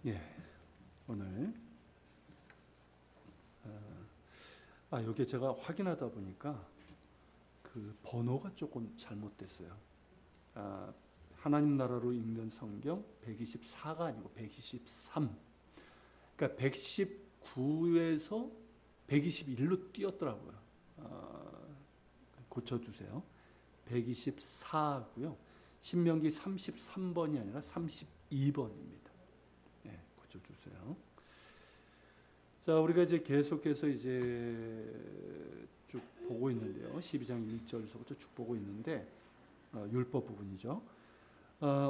예, 오늘 여기 제가 확인하다 보니까 그 번호가 조금 잘못됐어요. 하나님 나라로 읽는 성경 124가 아니고 123. 그러니까 119에서 121로 뛰었더라고요. 고쳐주세요. 124고요. 신명기 33번이 아니라 32번입니다. 네, 고쳐주세요. 자, 우리가 이제 계속해서 이제 쭉 보고 있는데요. 12장 1절서부터 쭉 보고 있는데 율법 부분이죠.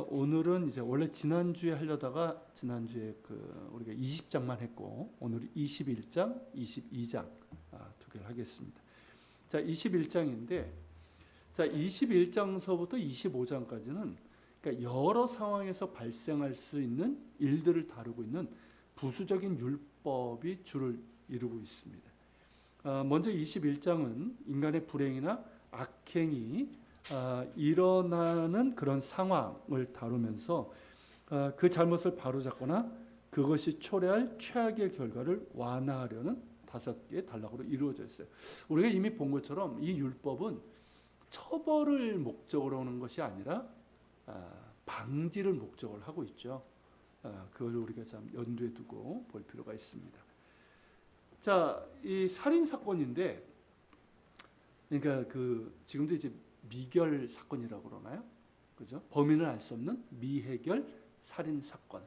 오늘은 이제 원래 지난주에 하려다가 지난주에 우리가 20장만 했고 오늘 21장, 22장 두 개를 하겠습니다. 자, 21장인데 자, 21장서부터 25장까지는 그러니까 여러 상황에서 발생할 수 있는 일들을 다루고 있는 부수적인 율법이 주를 이루고 있습니다. 먼저 21장은 인간의 불행이나 악행이 일어나는 그런 상황을 다루면서 그 잘못을 바로잡거나 그것이 초래할 최악의 결과를 완화하려는 5개의 단락으로 이루어져 있어요. 우리가 이미 본 것처럼 이 율법은 처벌을 목적으로 하는 것이 아니라 방지를 목적으로 하고 있죠. 그걸 우리가 참 염두에 두고 볼 필요가 있습니다. 자, 이 살인 사건인데, 그러니까 지금도 이제 미결 사건이라고 그러나요? 그죠? 범인을 알 수 없는 미해결 살인 사건.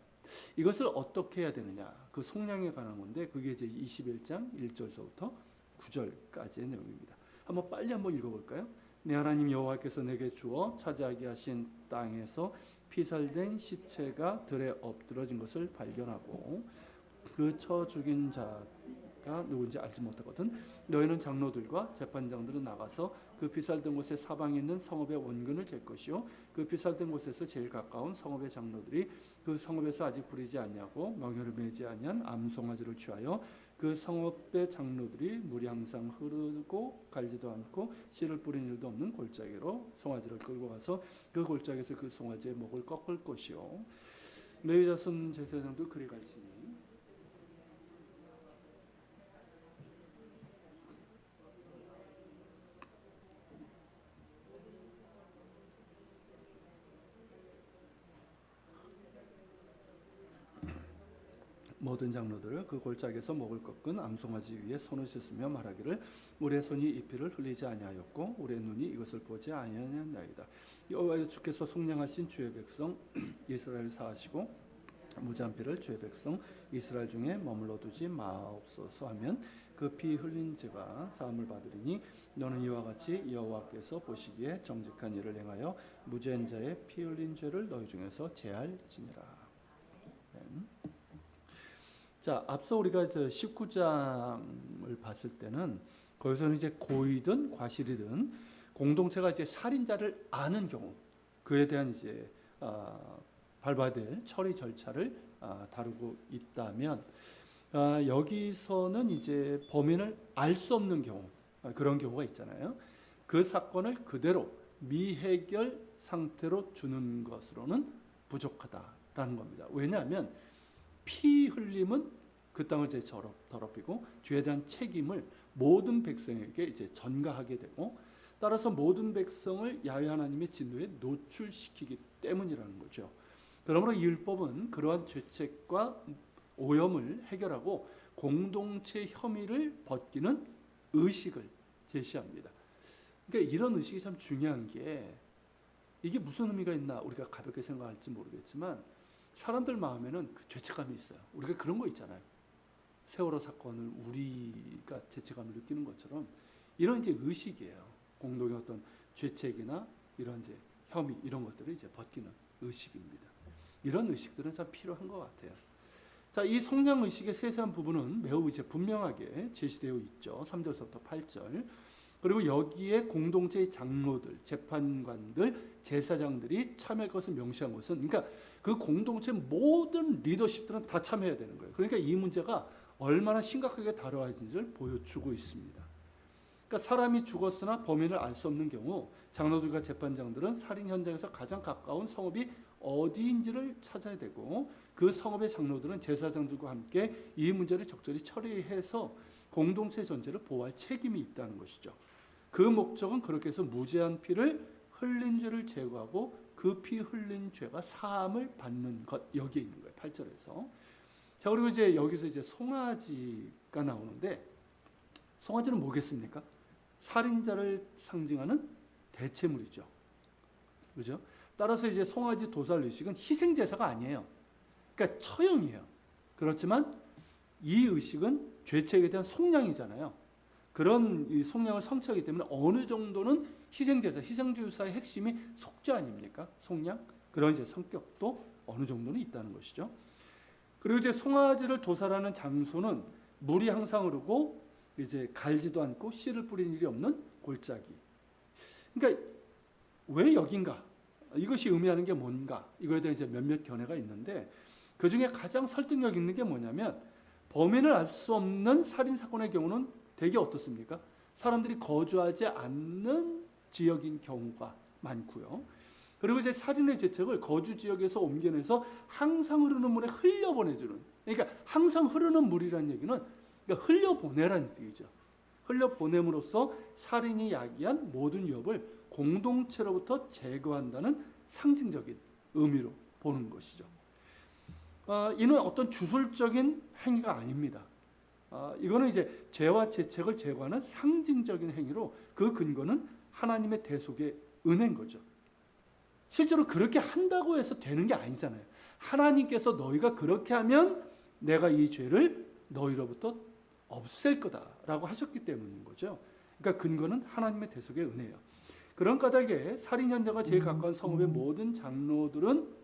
이것을 어떻게 해야 되느냐? 그 속량에 관한 건데, 그게 이제 21장 1절서부터 9절까지의 내용입니다. 빨리 읽어볼까요? 내 하나님 여호와께서 내게 주어 차지하게 하신 땅에서 피살된 시체가 들에 엎드러진 것을 발견하고 그 쳐 죽인 자가 누군지 알지 못하거든 너희는 장로들과 재판장들은 나가서 그 피살된 곳에 사방에 있는 성읍의 원근을 잴 것이요 그 피살된 곳에서 제일 가까운 성읍의 장로들이 그 성읍에서 아직 부리지 아니하고 명예를 매지 아니한 암송아지를 취하여 그 성읍의 장로들이 물이 항상 흐르고 갈지도 않고 씨를 뿌린 일도 없는 골짜기로 송아지를 끌고 가서 그 골짜기에서 그 송아지의 목을 꺾을 것이요 레위 자손 제사장도 그리 갈지니 모든 장로들을 그 골짜기에서 목을 꺾은 암송아지 위에 손을 씻으며 말하기를 우리의 손이 이 피를 흘리지 아니하였고 우리의 눈이 이것을 보지 아니하였나이다. 여호와여 주께서 속량하신 주의 백성 이스라엘 사하시고 무죄한 피를 주의 백성 이스라엘 중에 머물러 두지 마옵소서 하면 그 피 흘린 죄가 사함을 받으리니 너는 이와 같이 여호와께서 보시기에 정직한 일을 행하여 무죄한 자의 피 흘린 죄를 너희 중에서 제할지니라. 자, 앞서 우리가 19장을 봤을 때는 거기서는 이제 고의든 과실이든 공동체가 이제 살인자를 아는 경우 그에 대한 이제 밟아야 될 처리 절차를 다루고 있다면 여기서는 이제 범인을 알 수 없는 경우 그런 경우가 있잖아요. 그 사건을 그대로 미해결 상태로 주는 것으로는 부족하다라는 겁니다. 왜냐하면 피 흘림은 그 땅을 이제 더럽히고 죄에 대한 책임을 모든 백성에게 이제 전가하게 되고 따라서 모든 백성을 야훼 하나님의 진노에 노출시키기 때문이라는 거죠. 그러므로 이 율법은 그러한 죄책과 오염을 해결하고 공동체 혐의를 벗기는 의식을 제시합니다. 그러니까 이런 의식이 참 중요한 게 이게 무슨 의미가 있나 우리가 가볍게 생각할지 모르겠지만 사람들 마음에는 그 죄책감이 있어요. 우리가 그런 거 있잖아요. 세월호 사건을 우리가 죄책감을 느끼는 것처럼 이런 이제 의식이에요. 공동의 어떤 죄책이나 이런 이제 혐의 이런 것들을 이제 벗기는 의식입니다. 이런 의식들은 참 필요한 것 같아요. 자, 이 속량 의식의 세세한 부분은 매우 이제 분명하게 제시되어 있죠. 3절부터 8절. 그리고 여기에 공동체의 장로들, 재판관들, 제사장들이 참여할 것을 명시한 것은 그러니까 그 공동체 모든 리더십들은 다 참여해야 되는 거예요. 그러니까 이 문제가 얼마나 심각하게 다뤄야지를 보여주고 있습니다. 그러니까 사람이 죽었으나 범인을 알 수 없는 경우 장로들과 재판장들은 살인 현장에서 가장 가까운 성읍이 어디인지를 찾아야 되고 그 성읍의 장로들은 제사장들과 함께 이 문제를 적절히 처리해서 공동체 전체를 보호할 책임이 있다는 것이죠. 그 목적은 그렇게 해서 무죄한 피를 흘린 죄를 제거하고 그 피 흘린 죄가 사함을 받는 것, 여기에 있는 거예요. 8절에서. 자, 그리고 이제 여기서 이제 송아지가 나오는데, 송아지는 뭐겠습니까? 살인자를 상징하는 대체물이죠. 그죠? 따라서 이제 송아지 도살 의식은 희생 제사가 아니에요. 그러니까 처형이에요. 그렇지만 이 의식은 죄책에 대한 속량이잖아요. 그런 이 속량을 성취하기 때문에 어느 정도는 희생제사, 희생제사의 핵심이 속죄 아닙니까? 속량? 그런 이제 성격도 어느 정도는 있다는 것이죠. 그리고 이제 송아지를 도살하는 장소는 물이 항상 흐르고 이제 갈지도 않고 씨를 뿌리는 일이 없는 골짜기. 그러니까 왜 여긴가? 이것이 의미하는 게 뭔가? 이거에 대한 이제 몇몇 견해가 있는데 그 중에 가장 설득력 있는 게 뭐냐면 범인을 알 수 없는 살인 사건의 경우는 되게 어떻습니까? 사람들이 거주하지 않는 지역인 경우가 많고요. 그리고 이제 살인의 죄책을 거주 지역에서 옮겨내서 항상 흐르는 물에 흘려보내주는. 그러니까 항상 흐르는 물이라는 얘기는 그러니까 흘려보내라는 얘기죠. 흘려보냄으로써 살인이 야기한 모든 위협을 공동체로부터 제거한다는 상징적인 의미로 보는 것이죠. 이는 어떤 주술적인 행위가 아닙니다. 이거는 이제 죄와 죄책을 제거하는 상징적인 행위로 그 근거는 하나님의 대속의 은혜인 거죠. 실제로 그렇게 한다고 해서 되는 게 아니잖아요. 하나님께서 너희가 그렇게 하면 내가 이 죄를 너희로부터 없앨 거다라고 하셨기 때문인 거죠. 그러니까 근거는 하나님의 대속의 은혜예요. 그런 까닭에 살인 현장과 제일 가까운 성읍의 모든 장로들은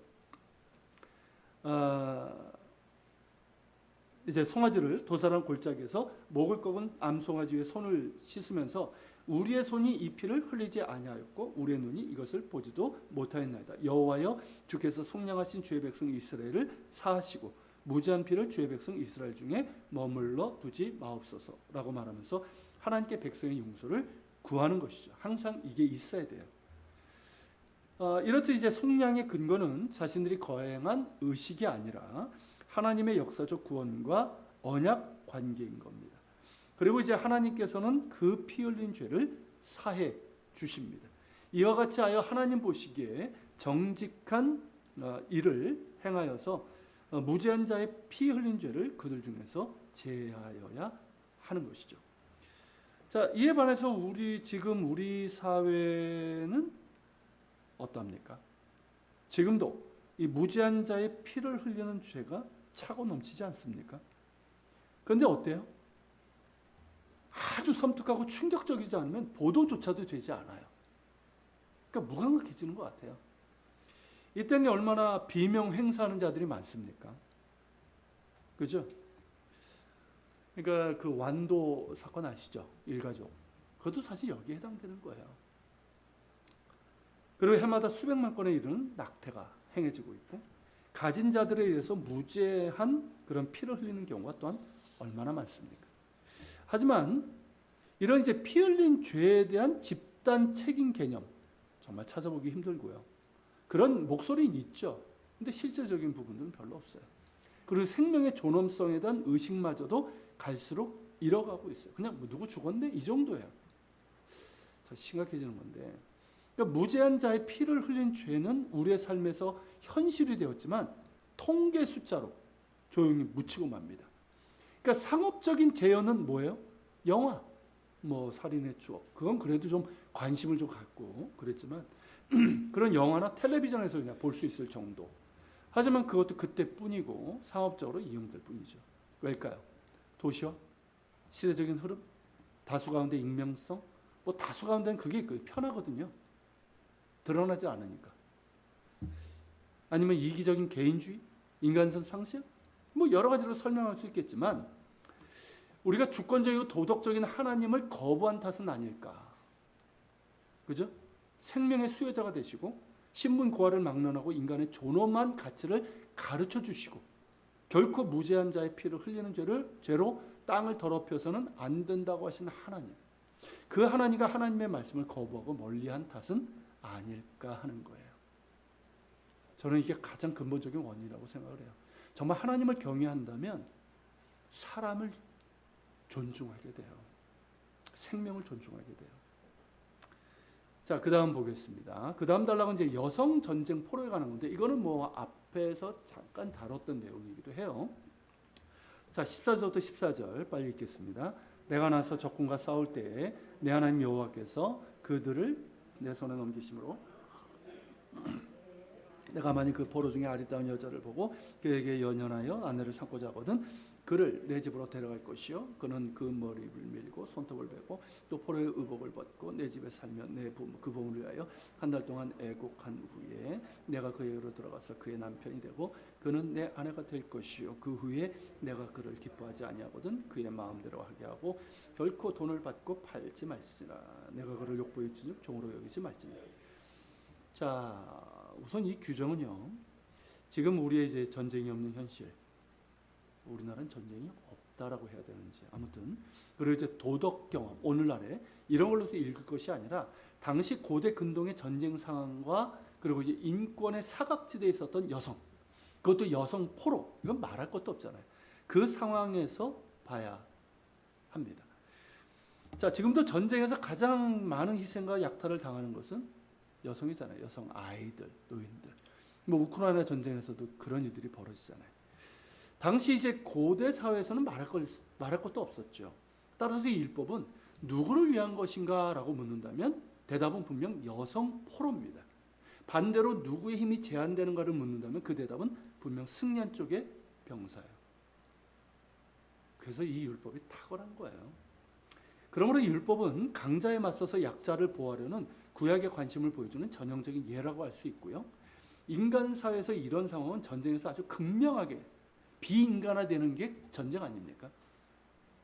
이제 송아지를 도살한 골짜기에서 목을 꺾은 암송아지 위에 손을 씻으면서 우리의 손이 이 피를 흘리지 아니하였고 우리의 눈이 이것을 보지도 못하였나이다. 여호와여 주께서 속량하신 주의 백성 이스라엘을 사하시고 무죄한 피를 주의 백성 이스라엘 중에 머물러 두지 마옵소서라고 말하면서 하나님께 백성의 용서를 구하는 것이죠. 항상 이게 있어야 돼요. 이렇듯 이제 속량의 근거는 자신들이 거행한 의식이 아니라 하나님의 역사적 구원과 언약 관계인 겁니다. 그리고 이제 하나님께서는 그 피 흘린 죄를 사해 주십니다. 이와 같이 하여 하나님 보시기에 정직한 일을 행하여서 무죄한 자의 피 흘린 죄를 그들 중에서 제하여야 하는 것이죠. 자, 이에 반해서 지금 우리 사회는 어떠합니까? 지금도 이 무죄한 자의 피를 흘리는 죄가 차고 넘치지 않습니까? 그런데 어때요? 아주 섬뜩하고 충격적이지 않으면 보도조차도 되지 않아요. 그러니까 무감각해지는 것 같아요. 이 땅에 얼마나 비명 행사하는 자들이 많습니까? 그죠? 그러니까 그 완도 사건 아시죠? 일가족. 그것도 사실 여기에 해당되는 거예요. 그리고 해마다 수백만 건에 이르는 낙태가 행해지고 있고 가진 자들에 의해서 무죄한 그런 피를 흘리는 경우가 또한 얼마나 많습니까? 하지만 이런 이제 피 흘린 죄에 대한 집단 책임 개념 정말 찾아보기 힘들고요. 그런 목소리는 있죠. 근데 실제적인 부분들은 별로 없어요. 그리고 생명의 존엄성에 대한 의식마저도 갈수록 잃어가고 있어요. 그냥 뭐 누구 죽었네? 이 정도예요. 더 심각해지는 건데. 그러니까 무죄한 자의 피를 흘린 죄는 우리의 삶에서 현실이 되었지만 통계 숫자로 조용히 묻히고 맙니다. 그러니까 상업적인 재현은 뭐예요? 영화, 뭐 살인의 추억. 그건 그래도 좀 관심을 좀 갖고 그랬지만 그런 영화나 텔레비전에서 그냥 볼 수 있을 정도. 하지만 그것도 그때뿐이고 상업적으로 이용될 뿐이죠. 왜일까요? 도시화, 시대적인 흐름, 다수 가운데 익명성, 뭐 다수 가운데는 그게 편하거든요. 드러나지 않으니까. 아니면 이기적인 개인주의, 인간성 상실, 뭐 여러 가지로 설명할 수 있겠지만 우리가 주권적이고 도덕적인 하나님을 거부한 탓은 아닐까. 그죠? 생명의 수혜자가 되시고 신분 고하를 막론하고 인간의 존엄한 가치를 가르쳐 주시고 결코 무죄한 자의 피를 흘리는 죄로 땅을 더럽혀서는 안 된다고 하시는 하나님. 그 하나님과 하나님의 말씀을 거부하고 멀리한 탓은 아닐까 하는 거예요. 저는 이게 가장 근본적인 원인이라고 생각을 해요. 정말 하나님을 경외한다면 사람을 존중하게 돼요. 생명을 존중하게 돼요. 자, 그 다음 보겠습니다. 그 다음 단락은 이제 여성 전쟁 포로에 관한 건데, 이거는 뭐 앞에서 잠깐 다뤘던 내용이기도 해요. 자, 14절부터 14절 빨리 읽겠습니다. 내가 나서 적군과 싸울 때에 내 하나님 여호와께서 그들을 내 손에 넘기심으로 내가 만일 그 포로 중에 아리따운 여자를 보고 그에게 연연하여 아내를 삼고자 하거든 그를 내 집으로 데려갈 것이요 그는 그 머리를 밀고 손톱을 베고 또 포로의 의복을 벗고 내 집에 살면 내 그 부모를 위하여 한 달 동안 애곡한 후에 내가 그에게로 들어가서 그의 남편이 되고 그는 내 아내가 될 것이요 그 후에 내가 그를 기뻐하지 아니하거든 그의 마음대로 하게 하고 결코 돈을 받고 팔지 말지라 내가 그를 욕보이 주즉 종으로 여기지 말지니라. 자, 우선 이 규정은요, 지금 우리의 이제 전쟁이 없는 현실, 우리나라는 전쟁이 없다라고 해야 되는지, 아무튼 그리고 이제 도덕 경험, 오늘날에 이런 걸로서 읽을 것이 아니라 당시 고대 근동의 전쟁 상황과 그리고 이제 인권의 사각지대에 있었던 여성, 그것도 여성 포로, 이건 말할 것도 없잖아요. 그 상황에서 봐야 합니다. 자, 지금도 전쟁에서 가장 많은 희생과 약탈을 당하는 것은 여성이잖아요. 여성 아이들, 노인들. 뭐 우크라이나 전쟁에서도 그런 일들이 벌어지잖아요. 당시 이제 고대 사회에서는 말할 것도 없었죠. 따라서 이 율법은 누구를 위한 것인가라고 묻는다면 대답은 분명 여성 포로입니다. 반대로 누구의 힘이 제한되는가를 묻는다면 그 대답은 분명 승리한 쪽의 병사예요. 그래서 이 율법이 탁월한 거예요. 그러므로 이 율법은 강자에 맞서서 약자를 보호하려는 구약의 관심을 보여주는 전형적인 예라고 할 수 있고요. 인간 사회에서 이런 상황은 전쟁에서 아주 극명하게 비인간화되는 게 전쟁 아닙니까?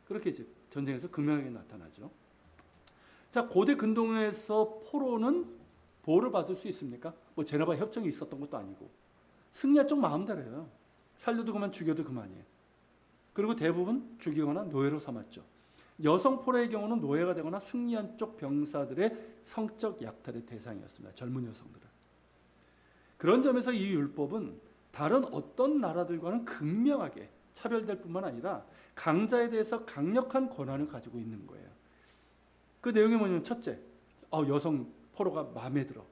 그렇게 이제 전쟁에서 극명하게 나타나죠. 자, 고대 근동에서 포로는 보호를 받을 수 있습니까? 뭐 제네바 협정이 있었던 것도 아니고 승리한 쪽 마음대로예요. 살려도 그만 죽여도 그만이에요. 그리고 대부분 죽이거나 노예로 삼았죠. 여성 포로의 경우는 노예가 되거나 승리한 쪽 병사들의 성적 약탈의 대상이었습니다. 젊은 여성들은. 그런 점에서 이 율법은 다른 어떤 나라들과는 극명하게 차별될 뿐만 아니라 강자에 대해서 강력한 권한을 가지고 있는 거예요. 그 내용이 뭐냐면 첫째, 여성 포로가 마음에 들어.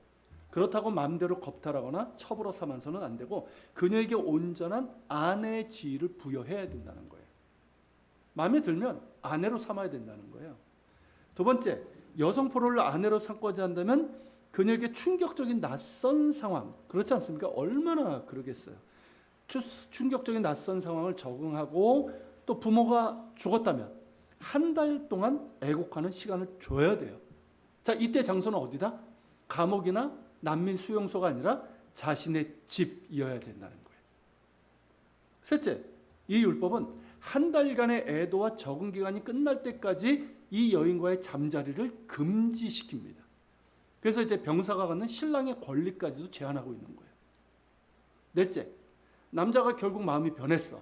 그렇다고 마음대로 겁탈하거나 첩으로 삼아서는 안 되고 그녀에게 온전한 아내의 지위를 부여해야 된다는 거예요. 마음에 들면 아내로 삼아야 된다는 거예요. 두 번째, 여성 포로를 아내로 삼고자 한다면 그녀에게 충격적인 낯선 상황, 그렇지 않습니까? 얼마나 그러겠어요. 충격적인 낯선 상황을 적응하고 또 부모가 죽었다면 한 달 동안 애곡하는 시간을 줘야 돼요. 자, 이때 장소는 어디다? 감옥이나 난민 수용소가 아니라 자신의 집이어야 된다는 거예요. 셋째, 이 율법은 한 달간의 애도와 적응 기간이 끝날 때까지 이 여인과의 잠자리를 금지시킵니다. 그래서 이제 병사가 갖는 신랑의 권리까지도 제한하고 있는 거예요. 넷째, 남자가 결국 마음이 변했어.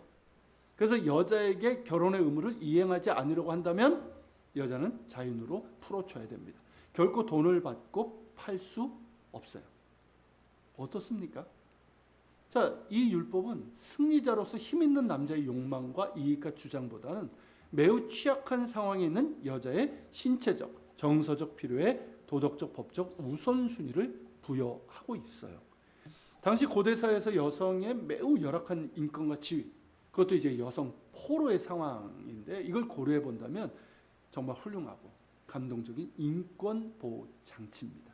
그래서 여자에게 결혼의 의무를 이행하지 않으려고 한다면 여자는 자인으로 풀어줘야 됩니다. 결코 돈을 받고 팔 수 없어요. 어떻습니까? 자, 이 율법은 승리자로서 힘 있는 남자의 욕망과 이익과 주장보다는 매우 취약한 상황에 있는 여자의 신체적, 정서적 필요에 도덕적, 법적 우선순위를 부여하고 있어요. 당시 고대 사회에서 여성의 매우 열악한 인권과 지위, 그것도 이제 여성 포로의 상황인데 이걸 고려해 본다면 정말 훌륭하고 감동적인 인권 보호 장치입니다.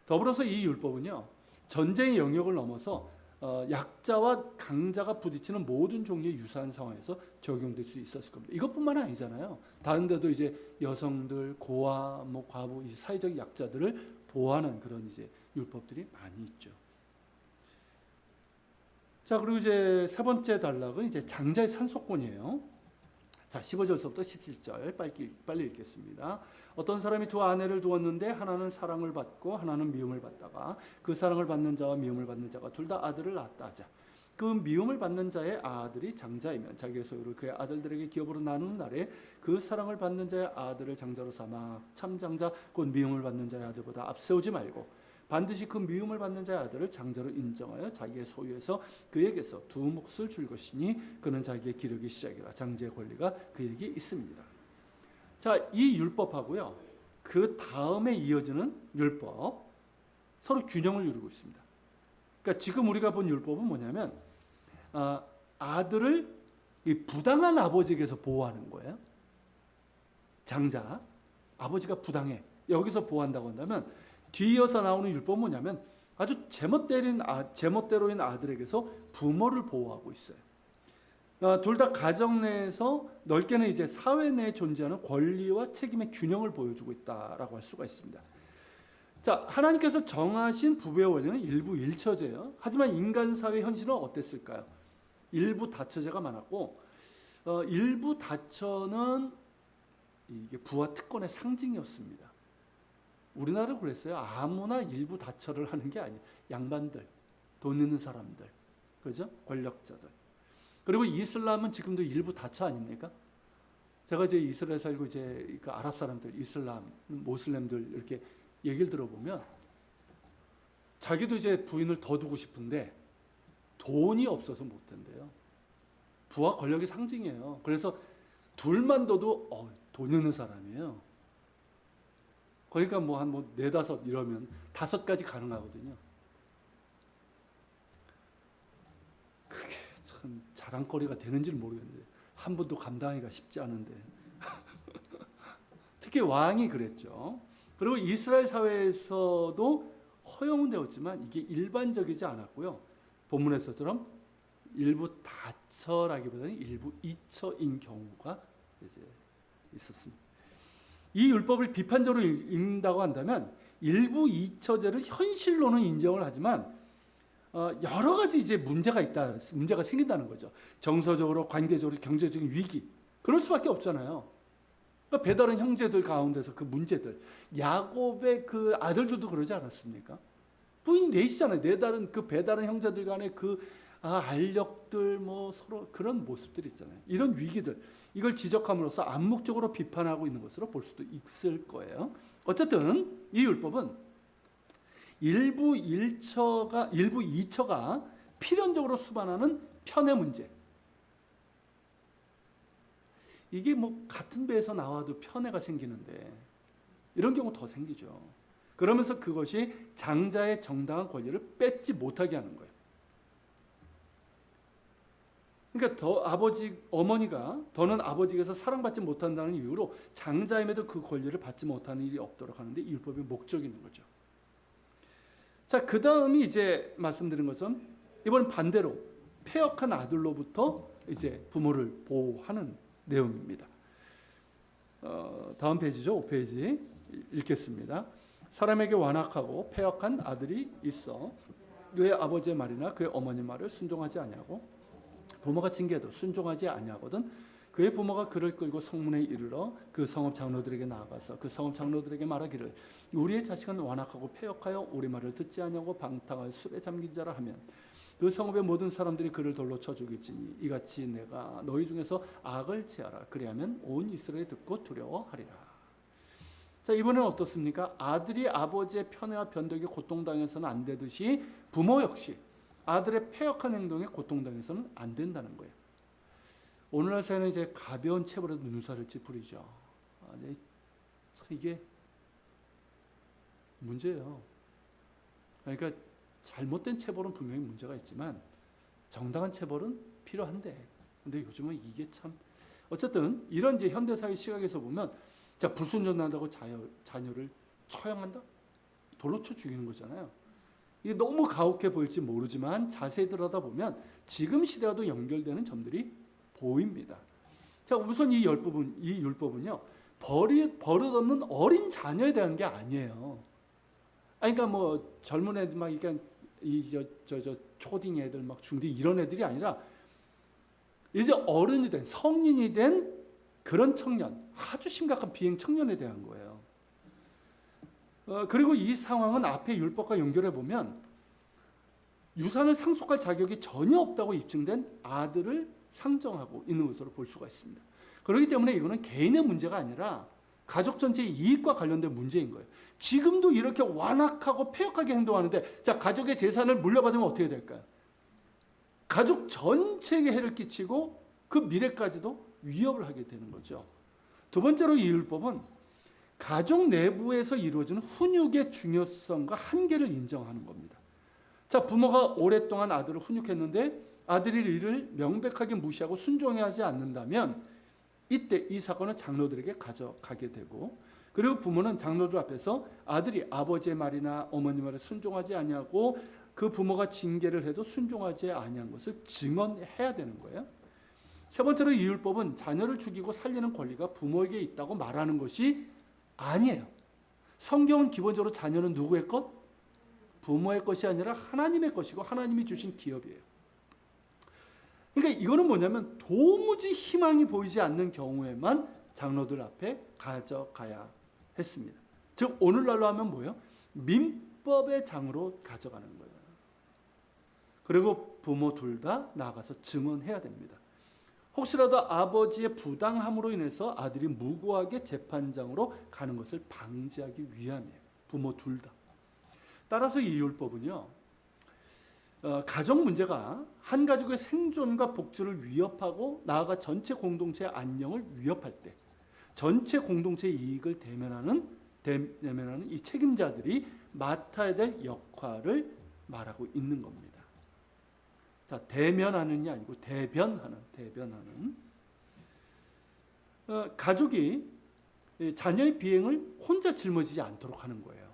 더불어서 이 율법은요, 전쟁의 영역을 넘어서 약자와 강자가 부딪히는 모든 종류의 유사한 상황에서 적용될 수 있었을 겁니다. 이것뿐만 아니잖아요. 다른 데도 이제 여성들, 고아, 과부, 이제 사회적 약자들을 보호하는 그런 이제 율법들이 많이 있죠. 자, 그리고 이제 세 번째 단락은 이제 장자의 산소권이에요. 자, 15절부터 17절 빨리 읽겠습니다. 어떤 사람이 두 아내를 두었는데 하나는 사랑을 받고 하나는 미움을 받다가 그 사랑을 받는 자와 미움을 받는 자가 둘 다 아들을 낳았다 하자. 그 미움을 받는 자의 아들이 장자이면 자기의 소유를 그의 아들들에게 기업으로 나누는 날에 그 사랑을 받는 자의 아들을 장자로 삼아 참 장자 곧 미움을 받는 자의 아들보다 앞세우지 말고 반드시 그 미움을 받는 자의 아들을 장자로 인정하여 자기의 소유에서 그에게서 두 몫을 줄 것이니 그는 자기의 기력의 시작이라 장자의 권리가 그에게 있습니다. 자, 이 율법하고요, 그 다음에 이어지는 율법 서로 균형을 이루고 있습니다. 그러니까 지금 우리가 본 율법은 뭐냐면 아들을 이 부당한 아버지에게서 보호하는 거예요. 장자, 아버지가 부당해. 여기서 보호한다고 한다면 뒤이어서 나오는 율법은 뭐냐면 아주 제멋대로인 아들에게서 부모를 보호하고 있어요. 둘 다 가정 내에서 넓게는 이제 사회 내에 존재하는 권리와 책임의 균형을 보여주고 있다라고 할 수가 있습니다. 자, 하나님께서 정하신 부부의 원리는 일부 일처제예요. 하지만 인간 사회 현실은 어땠을까요? 일부 다처제가 많았고, 일부 다처는 이게 부와 특권의 상징이었습니다. 우리나라도 그랬어요. 아무나 일부 다처를 하는 게 아니에요. 양반들, 돈 있는 사람들, 그죠? 권력자들. 그리고 이슬람은 지금도 일부 다처 아닙니까? 제가 이제 이스라엘 살고 이제 그 아랍 사람들, 이슬람, 모슬렘들 이렇게 얘기를 들어보면 자기도 이제 부인을 더 두고 싶은데 돈이 없어서 못 된대요. 부와 권력의 상징이에요. 그래서 둘만 둬도 돈 있는 사람이에요. 그러니까 뭐 한 네다섯 이러면 5가지 가능하거든요. 그게 참 자랑거리가 되는지는 모르겠는데 한 번도 감당하기가 쉽지 않은데 특히 왕이 그랬죠. 그리고 이스라엘 사회에서도 허용은 되었지만 이게 일반적이지 않았고요. 본문에서처럼 일부 다처라기보다는 일부 이처인 경우가 이제 있었습니다. 이 율법을 비판적으로 읽는다고 한다면 일부 이처제를 현실로는 인정을 하지만 여러 가지 이제 문제가 생긴다는 거죠. 정서적으로, 관계적으로, 경제적인 위기, 그럴 수밖에 없잖아요. 그러니까 배다른 형제들 가운데서 그 문제들, 야곱의 그 아들들도 그러지 않았습니까? 부인이 넷이잖아요. 배다른 형제들 간의 그 알력들, 뭐 서로 그런 모습들이 있잖아요. 이런 위기들, 이걸 지적함으로써 암묵적으로 비판하고 있는 것으로 볼 수도 있을 거예요. 어쨌든 이 율법은 일부 이처가 필연적으로 수반하는 편의 문제. 이게 뭐 같은 배에서 나와도 편애가 생기는데 이런 경우 더 생기죠. 그러면서 그것이 장자의 정당한 권리를 뺏지 못하게 하는 거예요. 그러니까 어머니가 더는 아버지에게서 사랑받지 못한다는 이유로 장자임에도 그 권리를 받지 못하는 일이 없도록 하는데 이 율법의 목적이 있는 거죠. 자, 그 다음이 이제 말씀드린 것처럼 이번엔 반대로 패역한 아들로부터 이제 부모를 보호하는 내용입니다. 다음 페이지죠. 5페이지 읽겠습니다. 사람에게 완악하고 패역한 아들이 있어 그의 아버지의 말이나 그의 어머니 말을 순종하지 아니하고 부모가 징계해도 순종하지 아니하거든 그의 부모가 그를 끌고 성문에 이르러 그 성읍 장로들에게 나아가서 그 성읍 장로들에게 말하기를 우리의 자식은 완악하고 패역하여 우리 말을 듣지 아니하고 방탕하여 술에 잠긴 자라 하면 그 성읍의 모든 사람들이 그를 돌로 쳐 죽일지니 이같이 내가 너희 중에서 악을 제하라. 그리하면 온 이스라엘이 듣고 두려워하리라. 자, 이번에는 어떻습니까? 아들이 아버지의 편애와 변덕에 고통당해서는 안 되듯이 부모 역시 아들의 패역한 행동에 고통당해서는 안 된다는 거예요. 오늘날 사회는 이제 가벼운 체벌에도 눈살을 찌푸리죠. 이게 문제예요. 그러니까 잘못된 체벌은 분명히 문제가 있지만 정당한 체벌은 필요한데, 근데 요즘은 이게 참 어쨌든 이런 이제 현대사회 시각에서 보면 자, 불순종한다고 자녀를 처형한다? 돌로 쳐 죽이는 거잖아요. 이게 너무 가혹해 보일지 모르지만 자세히 들여다보면 지금 시대와도 연결되는 점들이 보입니다. 자, 우선 이 율법은요 버릇없는 어린 자녀에 대한 게 아니에요. 그러니까 뭐 젊은 애들 막 그러니까 저 초딩 애들 막 중딩 이런 애들이 아니라 이제 어른이 된 성인이 된 그런 청년, 아주 심각한 비행 청년에 대한 거예요. 그리고 이 상황은 앞에 율법과 연결해 보면 유산을 상속할 자격이 전혀 없다고 입증된 아들을 상정하고 있는 것으로 볼 수가 있습니다. 그렇기 때문에 이거는 개인의 문제가 아니라 가족 전체의 이익과 관련된 문제인 거예요. 지금도 이렇게 완악하고 폐역하게 행동하는데, 자, 가족의 재산을 물려받으면 어떻게 될까요? 가족 전체에게 해를 끼치고 그 미래까지도 위협을 하게 되는 거죠. 두 번째로 이 율법은 가족 내부에서 이루어지는 훈육의 중요성과 한계를 인정하는 겁니다. 자, 부모가 오랫동안 아들을 훈육했는데 아들이 이를 명백하게 무시하고 순종하지 않는다면 이때 이 사건을 장로들에게 가져가게 되고, 그리고 부모는 장로들 앞에서 아들이 아버지의 말이나 어머니 말에 순종하지 아니하고 그 부모가 징계를 해도 순종하지 아니한 것을 증언해야 되는 거예요. 세 번째로 이 율법은 자녀를 죽이고 살리는 권리가 부모에게 있다고 말하는 것이 아니에요. 성경은 기본적으로 자녀는 누구의 것? 부모의 것이 아니라 하나님의 것이고 하나님이 주신 기업이에요. 그러니까 이거는 뭐냐면 도무지 희망이 보이지 않는 경우에만 장로들 앞에 가져가야 했습니다. 즉 오늘날로 하면 뭐예요? 민법의 장으로 가져가는 거예요. 그리고 부모 둘 다 나가서 증언해야 됩니다. 혹시라도 아버지의 부당함으로 인해서 아들이 무고하게 재판장으로 가는 것을 방지하기 위함이에요. 부모 둘 다. 따라서 이 율법은요, 가정 문제가 한 가족의 생존과 복지를 위협하고 나아가 전체 공동체의 안녕을 위협할 때 전체 공동체의 이익을 대면하는 이 책임자들이 맡아야 될 역할을 말하고 있는 겁니다. 자, 대면하는이 아니고 대변하는. 가족이 자녀의 비행을 혼자 짊어지지 않도록 하는 거예요.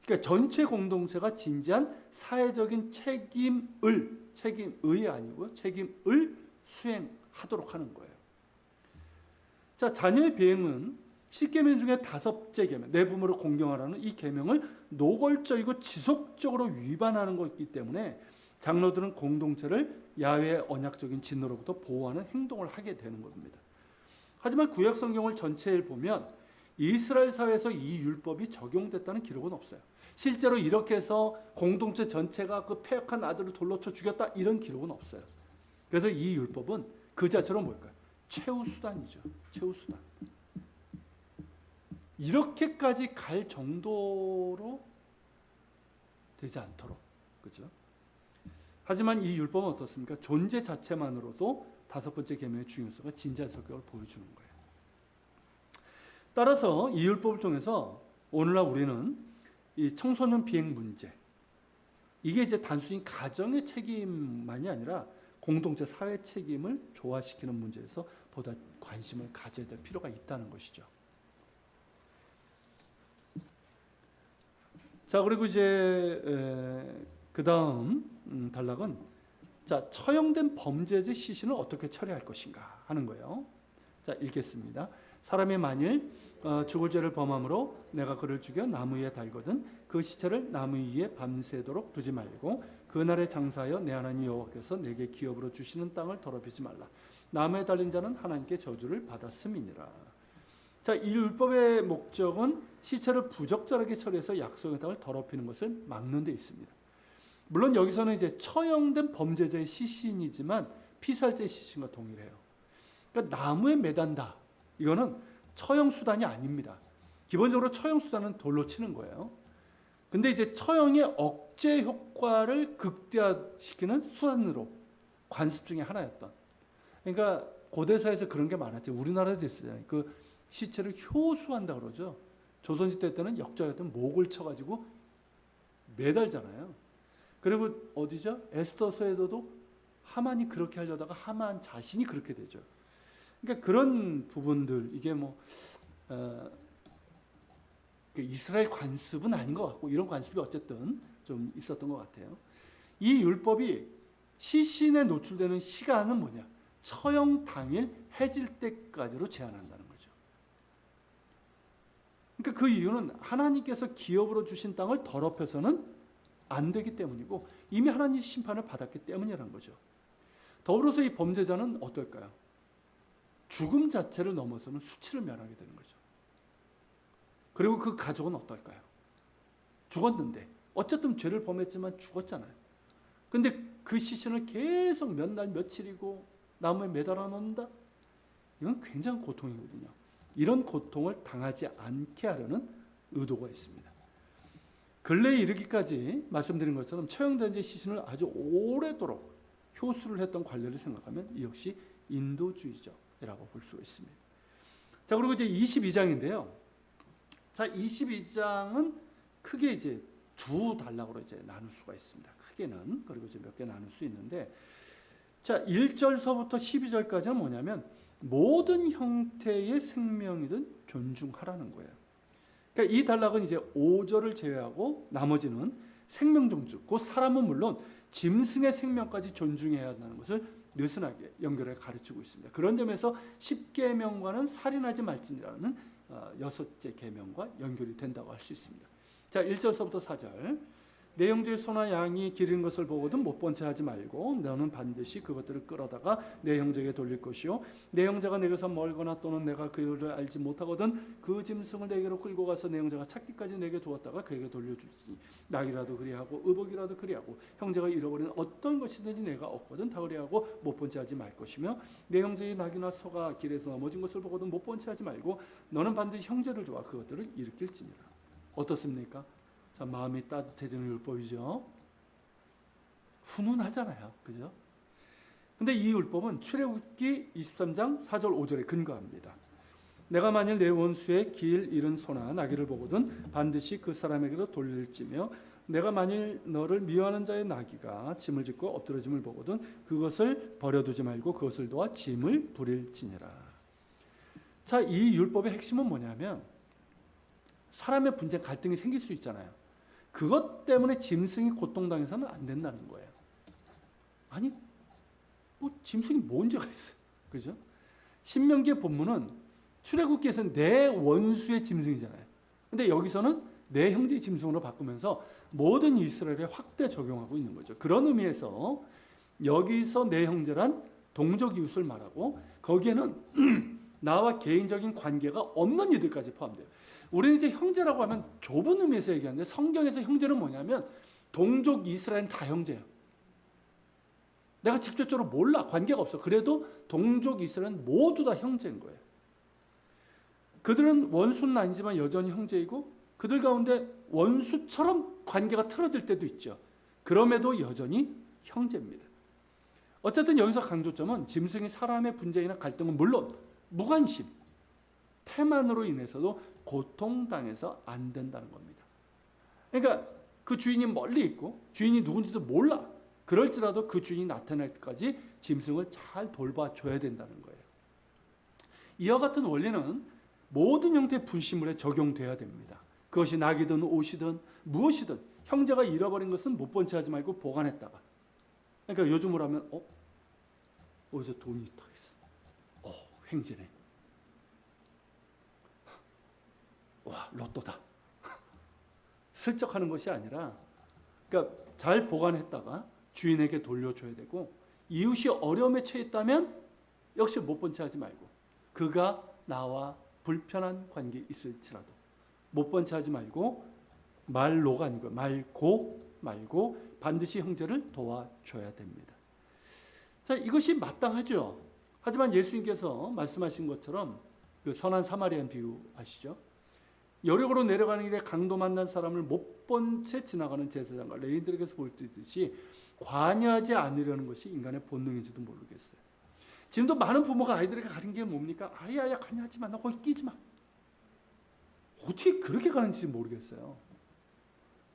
그러니까 전체 공동체가 진지한 사회적인 책임의 아니고 책임을 수행하도록 하는 거예요. 자, 자녀의 비행은 10계명 중에 5째 계명, 내 부모를 공경하라는 이 계명을 노골적이고 지속적으로 위반하는 것이기 때문에 장로들은 공동체를 야훼의 언약적인 진노로부터 보호하는 행동을 하게 되는 겁니다. 하지만 구약 성경을 전체를 보면 이스라엘 사회에서 이 율법이 적용됐다는 기록은 없어요. 실제로 이렇게 해서 공동체 전체가 그 패역한 아들을 돌로 쳐 죽였다 이런 기록은 없어요. 그래서 이 율법은 그 자체로 뭘까요? 최후수단이죠. 최후수단. 이렇게까지 갈 정도로 되지 않도록, 그죠? 하지만 이 율법은 어떻습니까? 존재 자체만으로도 5번째 계명의 중요성과 진지한 성격을 보여주는 거예요. 따라서 이 율법을 통해서 오늘날 우리는 이 청소년 비행 문제, 이게 이제 단순히 가정의 책임만이 아니라 공동체 사회 책임을 조화시키는 문제에서 보다 관심을 가져야 될 필요가 있다는 것이죠. 자, 그리고 이제 그 다음 단락은 자, 처형된 범죄자의 시신을 어떻게 처리할 것인가 하는 거예요. 자, 읽겠습니다. 사람이 만일 죽을 죄를 범함으로 내가 그를 죽여 나무 위에 달거든 그 시체를 나무 위에 밤새도록 두지 말고 그날에 장사하여 내 하나님 여호와께서 내게 기업으로 주시는 땅을 더럽히지 말라. 나무에 달린 자는 하나님께 저주를 받았음이니라. 자, 이 율법의 목적은 시체를 부적절하게 처리해서 약속의 땅을 더럽히는 것을 막는 데 있습니다. 물론 여기서는 이제 처형된 범죄자의 시신이지만 피살자의 시신과 동일해요. 그러니까 나무에 매단다. 이거는 처형 수단이 아닙니다. 기본적으로 처형 수단은 돌로 치는 거예요. 근데 이제 처형의 억제 효과를 극대화시키는 수단으로 관습 중에 하나였던. 그러니까 고대사에서 그런 게 많았죠. 우리나라에도 있었잖아요. 그 시체를 효수한다 그러죠. 조선시대 때는 역적이었던 목을 쳐가지고 매달잖아요. 그리고 어디죠? 에스더서에도 하만이 그렇게 하려다가 하만 자신이 그렇게 되죠. 그러니까 그런 부분들, 이게 뭐 이스라엘 관습은 아닌 것 같고 이런 관습이 어쨌든 좀 있었던 것 같아요. 이 율법이 시신에 노출되는 시간은 뭐냐? 처형 당일 해질 때까지로 제한한다는 거죠. 그러니까 그 이유는 하나님께서 기업으로 주신 땅을 더럽혀서는 안 되기 때문이고 이미 하나님 심판을 받았기 때문이라는 거죠. 더불어서 이 범죄자는 어떨까요? 죽음 자체를 넘어서는 수치를 면하게 되는 거죠. 그리고 그 가족은 어떨까요? 죽었는데 어쨌든 죄를 범했지만 죽었잖아요. 근데 그 시신을 계속 몇 날 며칠이고 나무에 매달아 놓는다? 이건 굉장한 고통이거든요. 이런 고통을 당하지 않게 하려는 의도가 있습니다. 근래에 이르기까지 말씀드린 것처럼 처형단죄 시신을 아주 오래도록 효수를 했던 관례를 생각하면 이 역시 인도주의적이라고 볼 수가 있습니다. 자, 그리고 이제 22장인데요. 자, 22장은 크게 이제 두 단락으로 이제 나눌 수가 있습니다. 크게는. 그리고 이제 몇 개 나눌 수 있는데, 자, 1절서부터 12절까지는 뭐냐면 모든 형태의 생명이든 존중하라는 거예요. 그러니까 이 단락은 이제 5절을 제외하고 나머지는 생명 존중, 그 사람은 물론 짐승의 생명까지 존중해야 한다는 것을 느슨하게 연결해 가르치고 있습니다. 그런 점에서 10계명과는 살인하지 말지니라는 6째 계명과 연결이 된다고 할 수 있습니다. 자, 1절서부터 4절. 내 형제의 소나 양이 기른 것을 보거든 못 본 채 하지 말고 너는 반드시 그것들을 끌어다가 내 형제에게 돌릴 것이요 내 형제가 내게서 멀거나 또는 내가 그를 알지 못하거든 그 짐승을 내게로 끌고 가서 내 형제가 찾기까지 내게 두었다가 그에게 돌려주지. 낙이라도 그리하고 의복이라도 그리하고 형제가 잃어버린 어떤 것이든지 내가 얻거든 다 그리하고 못 본 채 하지 말 것이며 내 형제의 낙이나 소가 길에서 넘어진 것을 보거든 못 본 채 하지 말고 너는 반드시 형제를 좋아 그것들을 일으킬지니라. 어떻습니까? 자, 마음이 따뜻해지는 율법이죠. 훈훈하잖아요. 그죠? 근데 이 율법은 출애굽기 23장 4절 5절에 근거합니다. 내가 만일 내 원수의 길 잃은 소나 나귀를 보거든 반드시 그 사람에게로 돌릴지며 내가 만일 너를 미워하는 자의 나귀가 짐을 짓고 엎드러짐을 보거든 그것을 버려두지 말고 그것을 도와 짐을 부릴지니라. 자, 이 율법의 핵심은 뭐냐면 사람의 분쟁 갈등이 생길 수 있잖아요. 그것 때문에 짐승이 고통당해서는 안 된다는 거예요. 아니, 뭐 짐승이 뭔 죄가 있어요. 그죠? 신명기의 본문은 출애굽기에서는 내 원수의 짐승이잖아요. 근데 여기서는 내 형제의 짐승으로 바꾸면서 모든 이스라엘에 확대 적용하고 있는 거죠. 그런 의미에서 여기서 내 형제란 동족 이웃을 말하고 거기에는 나와 개인적인 관계가 없는 이들까지 포함돼요. 우리는 이제 형제라고 하면 좁은 의미에서 얘기하는데 성경에서 형제는 뭐냐면 동족 이스라엘은 다 형제예요. 내가 직접적으로 몰라. 관계가 없어. 그래도 동족 이스라엘은 모두 다 형제인 거예요. 그들은 원수는 아니지만 여전히 형제이고 그들 가운데 원수처럼 관계가 틀어질 때도 있죠. 그럼에도 여전히 형제입니다. 어쨌든 여기서 강조점은 짐승이 사람의 분쟁이나 갈등은 물론 무관심, 태만으로 인해서도 고통당해서 안 된다는 겁니다. 그러니까 그 주인이 멀리 있고 주인이 누군지도 몰라. 그럴지라도 그 주인이 나타날 때까지 짐승을 잘 돌봐줘야 된다는 거예요. 이와 같은 원리는 모든 형태의 분식물에 적용돼야 됩니다. 그것이 낙이든 옷이든 무엇이든 형제가 잃어버린 것은 못 본 채 하지 말고 보관했다가. 그러니까 요즘으로 하면 어디서 돈이 더 있어. 횡재네. 와, 로또다. 슬쩍 하는 것이 아니라 그러니까 잘 보관했다가 주인에게 돌려줘야 되고 이웃이 어려움에 처했다면 역시 못 본 채 하지 말고 그가 나와 불편한 관계 있을지라도 못 본 채 하지 말고 말로가 아니고 말고 반드시 형제를 도와줘야 됩니다. 자, 이것이 마땅하죠. 하지만 예수님께서 말씀하신 것처럼 그 선한 사마리안 비유 아시죠? 여력으로 내려가는 길에 강도 만난 사람을 못 본 채 지나가는 제사장과 레위인들에게서 볼 수 있듯이 관여하지 않으려는 것이 인간의 본능인지도 모르겠어요. 지금도 많은 부모가 아이들에게 가는 게 뭡니까? 아야 관여하지 마. 너 거기 끼지 마. 어떻게 그렇게 가는지 모르겠어요.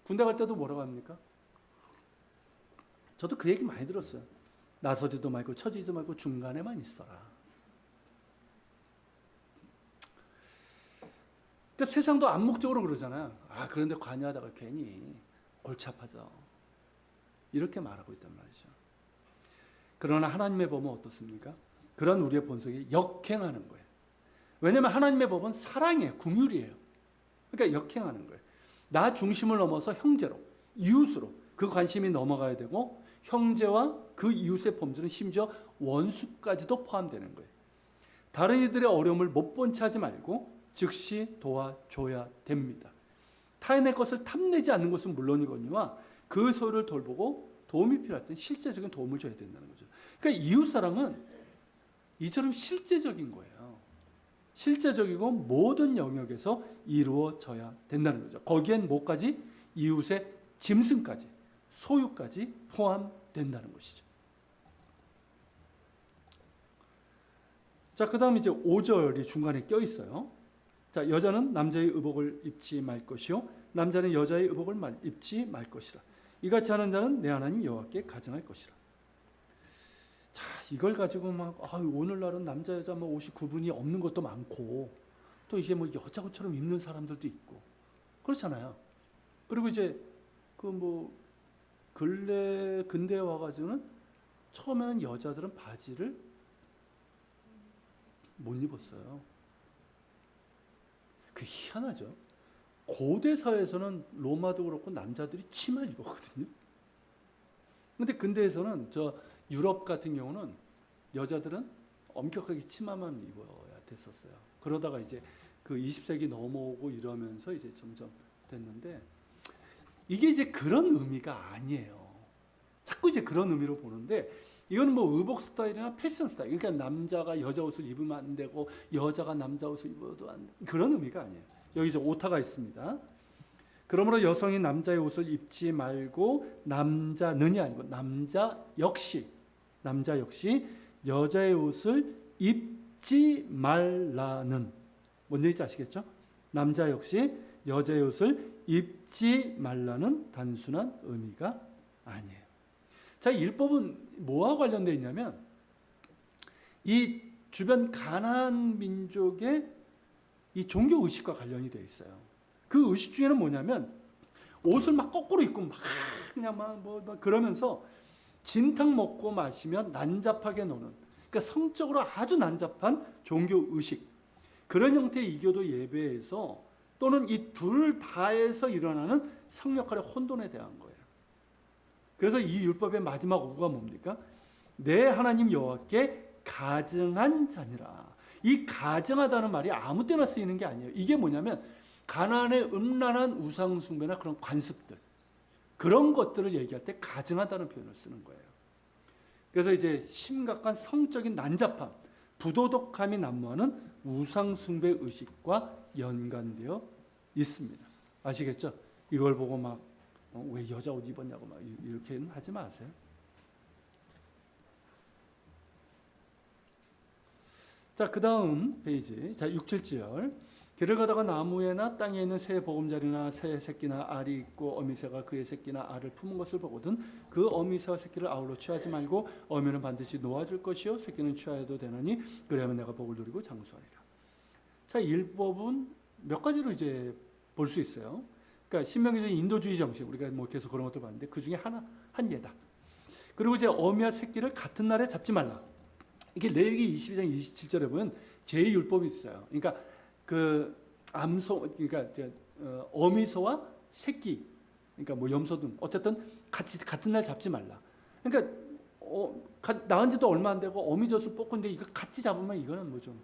군대 갈 때도 뭐라고 합니까? 저도 그 얘기 많이 들었어요. 나서지도 말고 처지지도 말고 중간에만 있어라. 근데 세상도 암묵적으로 그러잖아요. 그런데 관여하다가 괜히 골치 아파져. 이렇게 말하고 있단 말이죠. 그러나 하나님의 법은 어떻습니까? 그런 우리의 본성이 역행하는 거예요. 왜냐하면 하나님의 법은 사랑이에요. 긍휼이에요. 그러니까 역행하는 거예요. 나 중심을 넘어서 형제로, 이웃으로 그 관심이 넘어가야 되고 형제와 그 이웃의 범주는 심지어 원수까지도 포함되는 거예요. 다른 이들의 어려움을 못 본 채 하지 말고 즉시 도와줘야 됩니다. 타인의 것을 탐내지 않는 것은 물론이거니와 그 소유를 돌보고 도움이 필요할 땐 실제적인 도움을 줘야 된다는 거죠. 그러니까 이웃사랑은 이처럼 실제적인 거예요. 실제적이고 모든 영역에서 이루어져야 된다는 거죠. 거기엔 뭐까지? 이웃의 짐승까지, 소유까지 포함된다는 것이죠. 자, 그 다음 이제 5절이 중간에 껴 있어요. 자, 여자는 남자의 의복을 입지 말 것이요 남자는 여자의 의복을 입지 말 것이라. 이같이 하는 자는 내 하나님 여호와께 가증할 것이라. 자, 이걸 가지고 막 오늘날은 남자 여자 뭐 옷이 구분이 없는 것도 많고 또 이게 뭐 여자 옷처럼 입는 사람들도 있고 그렇잖아요. 그리고 이제 그 뭐 근대에 와가지고는 처음에는 여자들은 바지를 못 입었어요. 그 희한하죠. 고대 사회에서는 로마도 그렇고 남자들이 치마를 입었거든요. 근데 근대에서는 저 유럽 같은 경우는 여자들은 엄격하게 치마만 입어야 됐었어요. 그러다가 이제 그 20세기 넘어오고 이러면서 이제 점점 됐는데 이게 이제 그런 의미가 아니에요. 자꾸 이제 그런 의미로 보는데 이거는 뭐 의복 스타일이나 패션 스타일, 그러니까 남자가 여자 옷을 입으면 안 되고 여자가 남자 옷을 입어도 안 돼. 그런 의미가 아니에요. 여기 이제 오타가 있습니다. 그러므로 여성이 남자의 옷을 입지 말고 남자는이 아니고 남자 역시 여자의 옷을 입지 말라는 뭔 얘기인지 아시겠죠? 남자 역시 여자의 옷을 입지 말라는 단순한 의미가 아니에요. 자, 율법은 뭐와 관련되어 있냐면 이 주변 가나안 민족의 이 종교 의식과 관련이 되어 있어요. 그 의식 중에는 뭐냐면 옷을 막 거꾸로 입고 막 그냥 막 그러면서 진탕 먹고 마시면 난잡하게 노는, 그러니까 성적으로 아주 난잡한 종교 의식, 그런 형태의 이교도 예배에서 또는 이 둘 다에서 일어나는 성역할의 혼돈에 대한 거예요. 그래서 이 율법의 마지막 오가 뭡니까? 내 하나님 여호와께 가증한 자니라. 이 가증하다는 말이 아무 때나 쓰이는 게 아니에요. 이게 뭐냐면 가나안의 음란한 우상 숭배나 그런 관습들, 그런 것들을 얘기할 때 가증하다는 표현을 쓰는 거예요. 그래서 이제 심각한 성적인 난잡함, 부도덕함이 난무하는 우상 숭배 의식과 연관되어 있습니다. 아시겠죠? 이걸 보고 막 왜 여자 옷 입었냐고 막 이렇게는 하지 마세요. 자, 그 다음 페이지. 자, 6, 7절. 길을 가다가 나무에나 땅에 있는 새 보금자리나 새 새끼나 알이 있고 어미새가 그의 새끼나 알을 품은 것을 보거든 그 어미새와 새끼를 아울러 취하지 말고 어미는 반드시 놓아줄 것이요 새끼는 취하여도 되느니 그래야만 내가 복을 누리고 장수하리라. 자, 율법은 몇 가지로 이제 볼 수 있어요. 그러니까 신명기적 인도주의 정신, 우리가 뭐 계속 그런 것도 봤는데 그 중에 한 예다. 그리고 이제 어미와 새끼를 같은 날에 잡지 말라. 이게 레위기 22장 27절에 보면 제2율법이 있어요. 그러니까 그 그러니까 어미소와 새끼, 그러니까 뭐 염소든 어쨌든 같은 날 잡지 말라. 그러니까 낳은 지도 얼마 안 되고 어미젖을 뽑고인데 이거 같이 잡으면 이거는 뭐 좀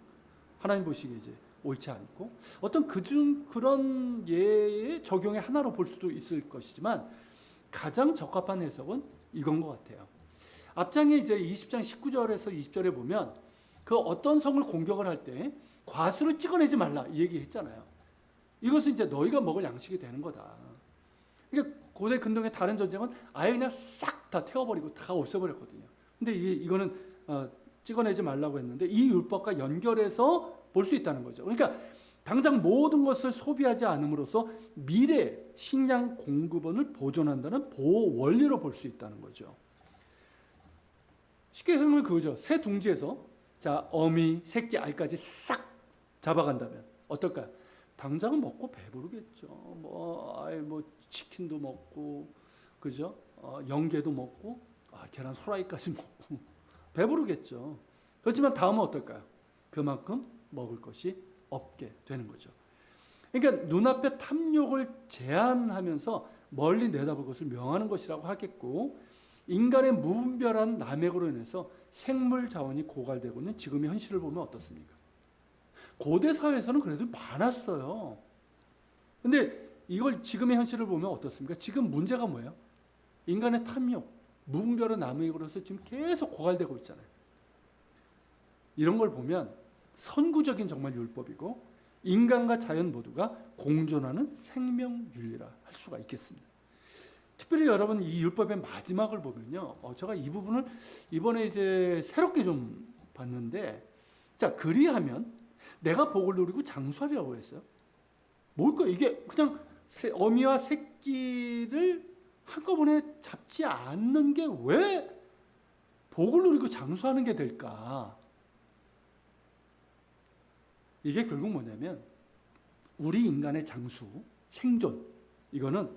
하나님 보시기에 이제 옳지 않고 어떤 그런 예의 적용의 하나로 볼 수도 있을 것이지만 가장 적합한 해석은 이건 것 같아요. 앞장에 이제 20장 19절에서 20절에 보면 그 어떤 성을 공격을 할 때 과수를 찍어내지 말라 이 얘기 했잖아요. 이것은 이제 너희가 먹을 양식이 되는 거다. 그러니까 고대 근동의 다른 전쟁은 아예 그냥 싹 다 태워버리고 다 없애버렸거든요. 근데 이거는 찍어내지 말라고 했는데 이 율법과 연결해서 볼 수 있다는 거죠. 그러니까 당장 모든 것을 소비하지 않음으로써 미래 식량 공급원을 보존한다는 보호 원리로 볼 수 있다는 거죠. 쉽게 설명을 그거죠. 새 둥지에서 자 어미, 새끼, 알까지 싹 잡아간다면 어떨까요? 당장은 먹고 배부르겠죠. 뭐 치킨도 먹고, 그죠? 영계도 먹고, 계란 후라이까지 먹고 배부르겠죠. 그렇지만 다음은 어떨까요? 그만큼 먹을 것이 없게 되는 거죠. 그러니까 눈앞의 탐욕을 제한하면서 멀리 내다볼 것을 명하는 것이라고 하겠고, 인간의 무분별한 남획으로 인해서 생물 자원이 고갈되고 있는 지금의 현실을 보면 어떻습니까? 고대 사회에서는 그래도 많았어요. 근데 이걸 지금의 현실을 보면 어떻습니까? 지금 문제가 뭐예요? 인간의 탐욕, 무분별한 남획으로서 지금 계속 고갈되고 있잖아요. 이런 걸 보면 선구적인 정말 율법이고 인간과 자연 모두가 공존하는 생명윤리라 할 수가 있겠습니다. 특별히 여러분 이 율법의 마지막을 보면요, 제가 이 부분을 이번에 이제 새롭게 좀 봤는데, 자 그리하면 내가 복을 누리고 장수하리라고 했어요. 뭘까요? 이게 그냥 어미와 새끼를 한꺼번에 잡지 않는 게 왜 복을 누리고 장수하는 게 될까? 이게 결국 뭐냐면 우리 인간의 장수, 생존, 이거는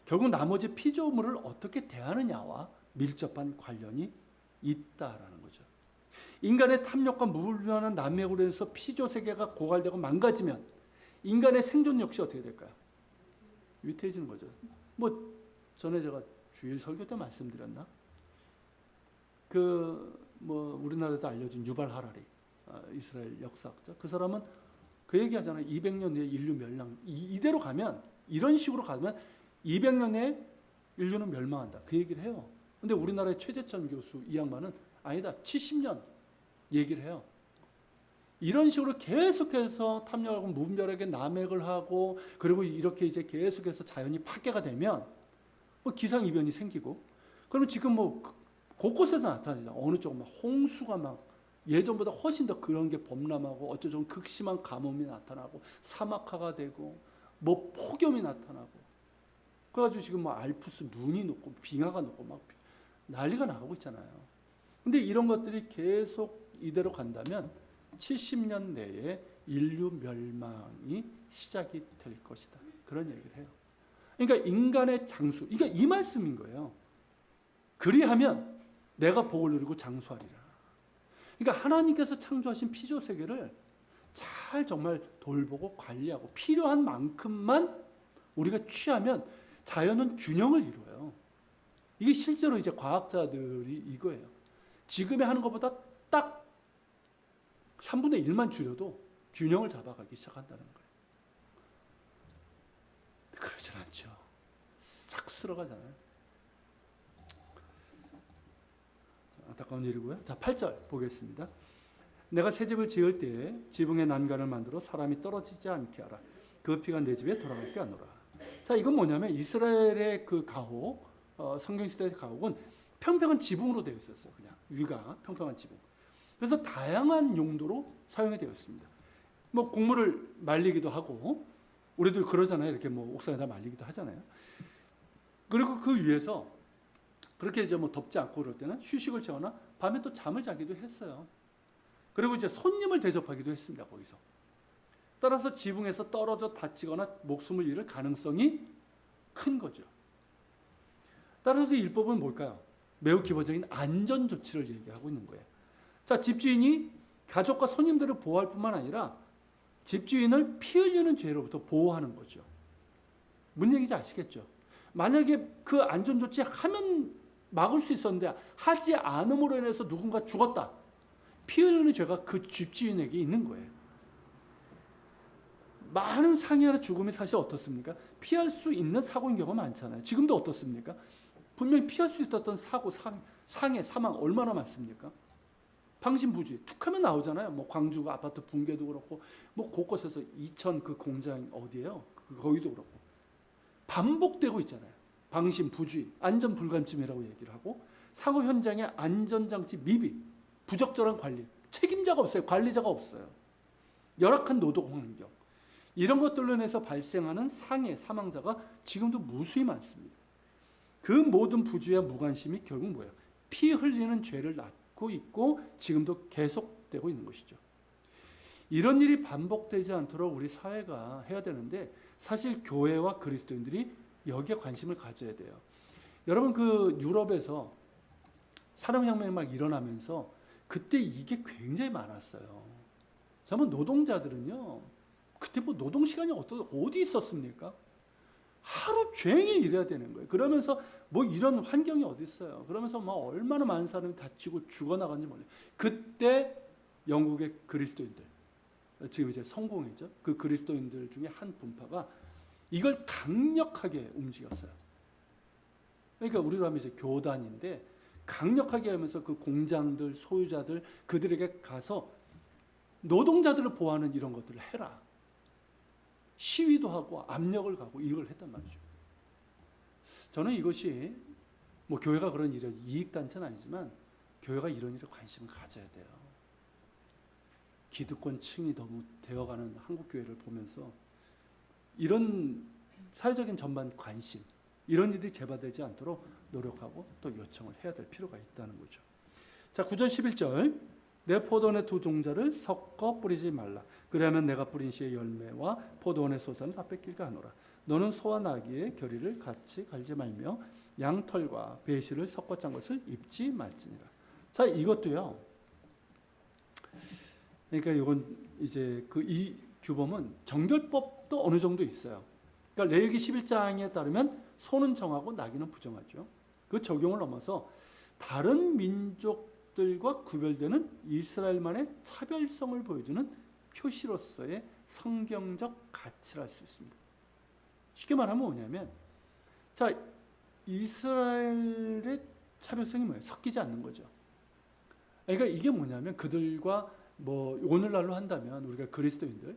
결국 나머지 피조물을 어떻게 대하느냐와 밀접한 관련이 있다라는 거죠. 인간의 탐욕과 무분별한 남맥으로 인해서 피조 세계가 고갈되고 망가지면 인간의 생존 역시 어떻게 될까요? 위태해지는 거죠. 뭐 전에 제가 주일 설교 때 말씀드렸나? 뭐 우리나라에도 알려진 유발 하라리, 이스라엘 역사학자. 그 사람은 그 얘기하잖아요. 200년 내에 인류 멸망. 이대로 가면, 이런 식으로 가면 200년 내에 인류는 멸망한다. 그 얘기를 해요. 근데 우리나라의 최재천 교수 이 양반은 아니다. 70년 얘기를 해요. 이런 식으로 계속해서 탐욕하고 무분별하게 남획을 하고, 그리고 이렇게 이제 계속해서 자연이 파괴가 되면 뭐 기상이변이 생기고, 그러면 지금 뭐 곳곳에서 나타나죠. 어느 쪽은 막 홍수가 막 예전보다 훨씬 더 그런 게 범람하고, 어쩌면 극심한 가뭄이 나타나고, 사막화가 되고, 뭐 폭염이 나타나고, 그래가지고 지금 뭐 알프스 눈이 녹고 빙하가 녹고 막 난리가 나고 있잖아요. 근데 이런 것들이 계속 이대로 간다면 70년 내에 인류 멸망이 시작이 될 것이다. 그런 얘기를 해요. 그러니까 인간의 장수, 그러니까 이 말씀인 거예요. 그리하면 내가 복을 누리고 장수하리라. 그러니까 하나님께서 창조하신 피조 세계를 잘 정말 돌보고 관리하고 필요한 만큼만 우리가 취하면 자연은 균형을 이루어요. 이게 실제로 이제 과학자들이 이거예요. 지금에 하는 것보다 딱 3분의 1만 줄여도 균형을 잡아가기 시작한다는 거예요. 그러진 않죠. 싹 쓸어가잖아요. 안타까운 일이고요. 자, 8절 보겠습니다. 내가 새 집을 지을 때에 지붕에 난간을 만들어 사람이 떨어지지 않게 하라. 그 피가 내 집에 돌아갈게 하노라. 자, 이건 뭐냐면 이스라엘의 그 가옥, 성경시대의 가옥은 평평한 지붕으로 되어 있었어요. 그냥 위가 평평한 지붕. 그래서 다양한 용도로 사용이 되었습니다. 뭐 곡물을 말리기도 하고, 우리도 그러잖아요. 이렇게 뭐 옥상에다 말리기도 하잖아요. 그리고 그 위에서 그렇게 이제 뭐 덥지 않고 그럴 때는 휴식을 취하거나 밤에 또 잠을 자기도 했어요. 그리고 이제 손님을 대접하기도 했습니다. 거기서. 따라서 지붕에서 떨어져 다치거나 목숨을 잃을 가능성이 큰 거죠. 따라서 율법은 뭘까요? 매우 기본적인 안전 조치를 얘기하고 있는 거예요. 자, 집주인이 가족과 손님들을 보호할 뿐만 아니라 집주인을 피 흘리는 죄로부터 보호하는 거죠. 뭔 얘기인지 아시겠죠? 만약에 그 안전 조치 하면 막을 수 있었는데 하지 않음으로 인해서 누군가 죽었다. 피 흘리는 죄가 그 집주인에게 있는 거예요. 많은 상해나 죽음이 사실 어떻습니까? 피할 수 있는 사고인 경우가 많잖아요. 지금도 어떻습니까? 분명히 피할 수 있었던 사고, 상해, 사망 얼마나 많습니까? 방심부주의 툭하면 나오잖아요. 뭐 광주 아파트 붕괴도 그렇고, 뭐 곳곳에서 이천 그 공장 어디예요? 거기도 그렇고 반복되고 있잖아요. 방심부주의, 안전불감증이라고 얘기를 하고, 사고 현장의 안전장치 미비, 부적절한 관리, 책임자가 없어요. 관리자가 없어요. 열악한 노동 환경, 이런 것들로 인해서 발생하는 상해, 사망자가 지금도 무수히 많습니다. 그 모든 부주의와 무관심이 결국 뭐예요? 피 흘리는 죄를 낳고 있고 지금도 계속되고 있는 것이죠. 이런 일이 반복되지 않도록 우리 사회가 해야 되는데, 사실 교회와 그리스도인들이 여기에 관심을 가져야 돼요. 여러분, 그 유럽에서 산업혁명이 막 일어나면서 그때 이게 굉장히 많았어요. 정말 노동자들은요, 그때 뭐 노동시간이 어디 있었습니까? 하루 종일 일해야 되는 거예요. 그러면서 뭐 이런 환경이 어디 있어요. 그러면서 막 얼마나 많은 사람이 다치고 죽어나간지 몰라요. 그때 영국의 그리스도인들, 지금 이제 성공이죠. 그 그리스도인들 중에 한 분파가 이걸 강력하게 움직였어요. 그러니까 우리로 하면 이제 교단인데 강력하게 하면서 그 공장들, 소유자들, 그들에게 가서 노동자들을 보호하는 이런 것들을 해라. 시위도 하고 압력을 가고 이걸 했단 말이죠. 저는 이것이 뭐 교회가 그런 이런 이익단체는 아니지만 교회가 이런 일에 관심을 가져야 돼요. 기득권층이 너무 되어가는 한국교회를 보면서 이런 사회적인 전반 관심, 이런 일이 재발되지 않도록 노력하고 또 요청을 해야 될 필요가 있다는 거죠. 자, 9절 11절. 내 포도원의 두 종자를 섞어 뿌리지 말라. 그리하면 내가 뿌린 씨의 열매와 포도원의 소산을 다 뺏길까 하노라. 너는 소와 나귀의 결의를 같이 갈지 말며 양털과 배실을 섞어 짠 것을 입지 말지니라. 자, 이것도요. 그러니까 이건 이제 이 규범은 정결법도 어느 정도 있어요. 그러니까 레위기 11장에 따르면 소는 정하고 나귀는 부정하죠. 그 적용을 넘어서 다른 민족들과 구별되는 이스라엘만의 차별성을 보여주는 표시로서의 성경적 가치를 알 수 있습니다. 쉽게 말하면 뭐냐면, 자, 이스라엘의 차별성이 뭐예요? 섞이지 않는 거죠. 그러니까 이게 뭐냐면 그들과 뭐 오늘날로 한다면 우리가 그리스도인들,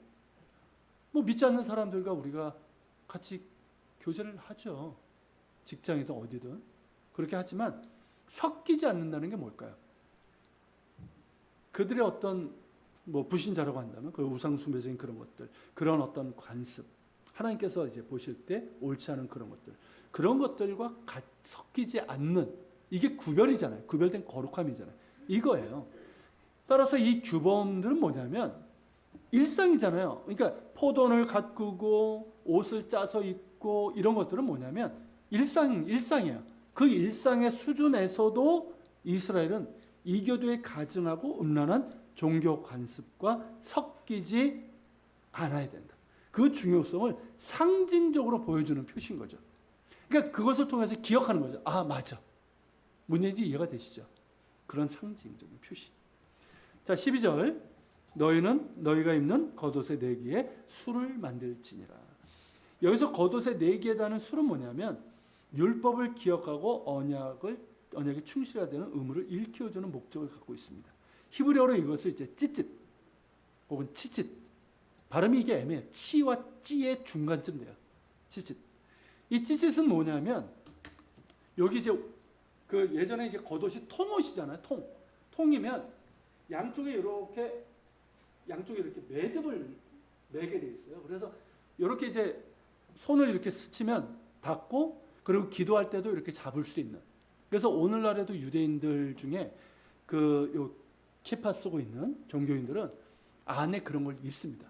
뭐 믿지 않는 사람들과 우리가 같이 교제를 하죠. 직장이든 어디든 그렇게 하지만 섞이지 않는다는 게 뭘까요? 그들의 어떤 뭐 불신자라고 한다면 그 우상숭배적인 그런 것들, 그런 어떤 관습, 하나님께서 이제 보실 때 옳지 않은 그런 것들, 그런 것들과 섞이지 않는, 이게 구별이잖아요. 구별된 거룩함이잖아요. 이거예요. 따라서 이 규범들은 뭐냐면 일상이잖아요. 그러니까 포도원을 가꾸고 옷을 짜서 입고 이런 것들은 뭐냐면 일상이에요. 그 일상의 수준에서도 이스라엘은 이교도에 가증하고 음란한 종교 관습과 섞이지 않아야 된다. 그 중요성을 상징적으로 보여주는 표시인 거죠. 그러니까 그것을 통해서 기억하는 거죠. 아, 맞아. 무슨 얘기인지 이해가 되시죠? 그런 상징적인 표시. 자, 12절. 너희는 너희가 입는 겉옷의 내기에 술을 만들지니라. 여기서 겉옷의 내기에다는 술은 뭐냐면 율법을 기억하고 언약에 충실해야 되는 의무를 일깨워주는 목적을 갖고 있습니다. 히브리어로 이것을 이제 찌짓 혹은 치짓, 발음이 이게 애매해요. 치와 찌의 중간쯤 돼요. 찌짓. 이 찌짓은 뭐냐면 여기 이제 그 예전에 이제 겉옷이 통옷이잖아요. 통이면 양쪽에 이렇게 매듭을 매게 돼 있어요. 그래서 이렇게 이제 손을 이렇게 스치면 닿고, 그리고 기도할 때도 이렇게 잡을 수 있는. 그래서 오늘날에도 유대인들 중에 요 키파 쓰고 있는 종교인들은 안에 그런 걸 입습니다.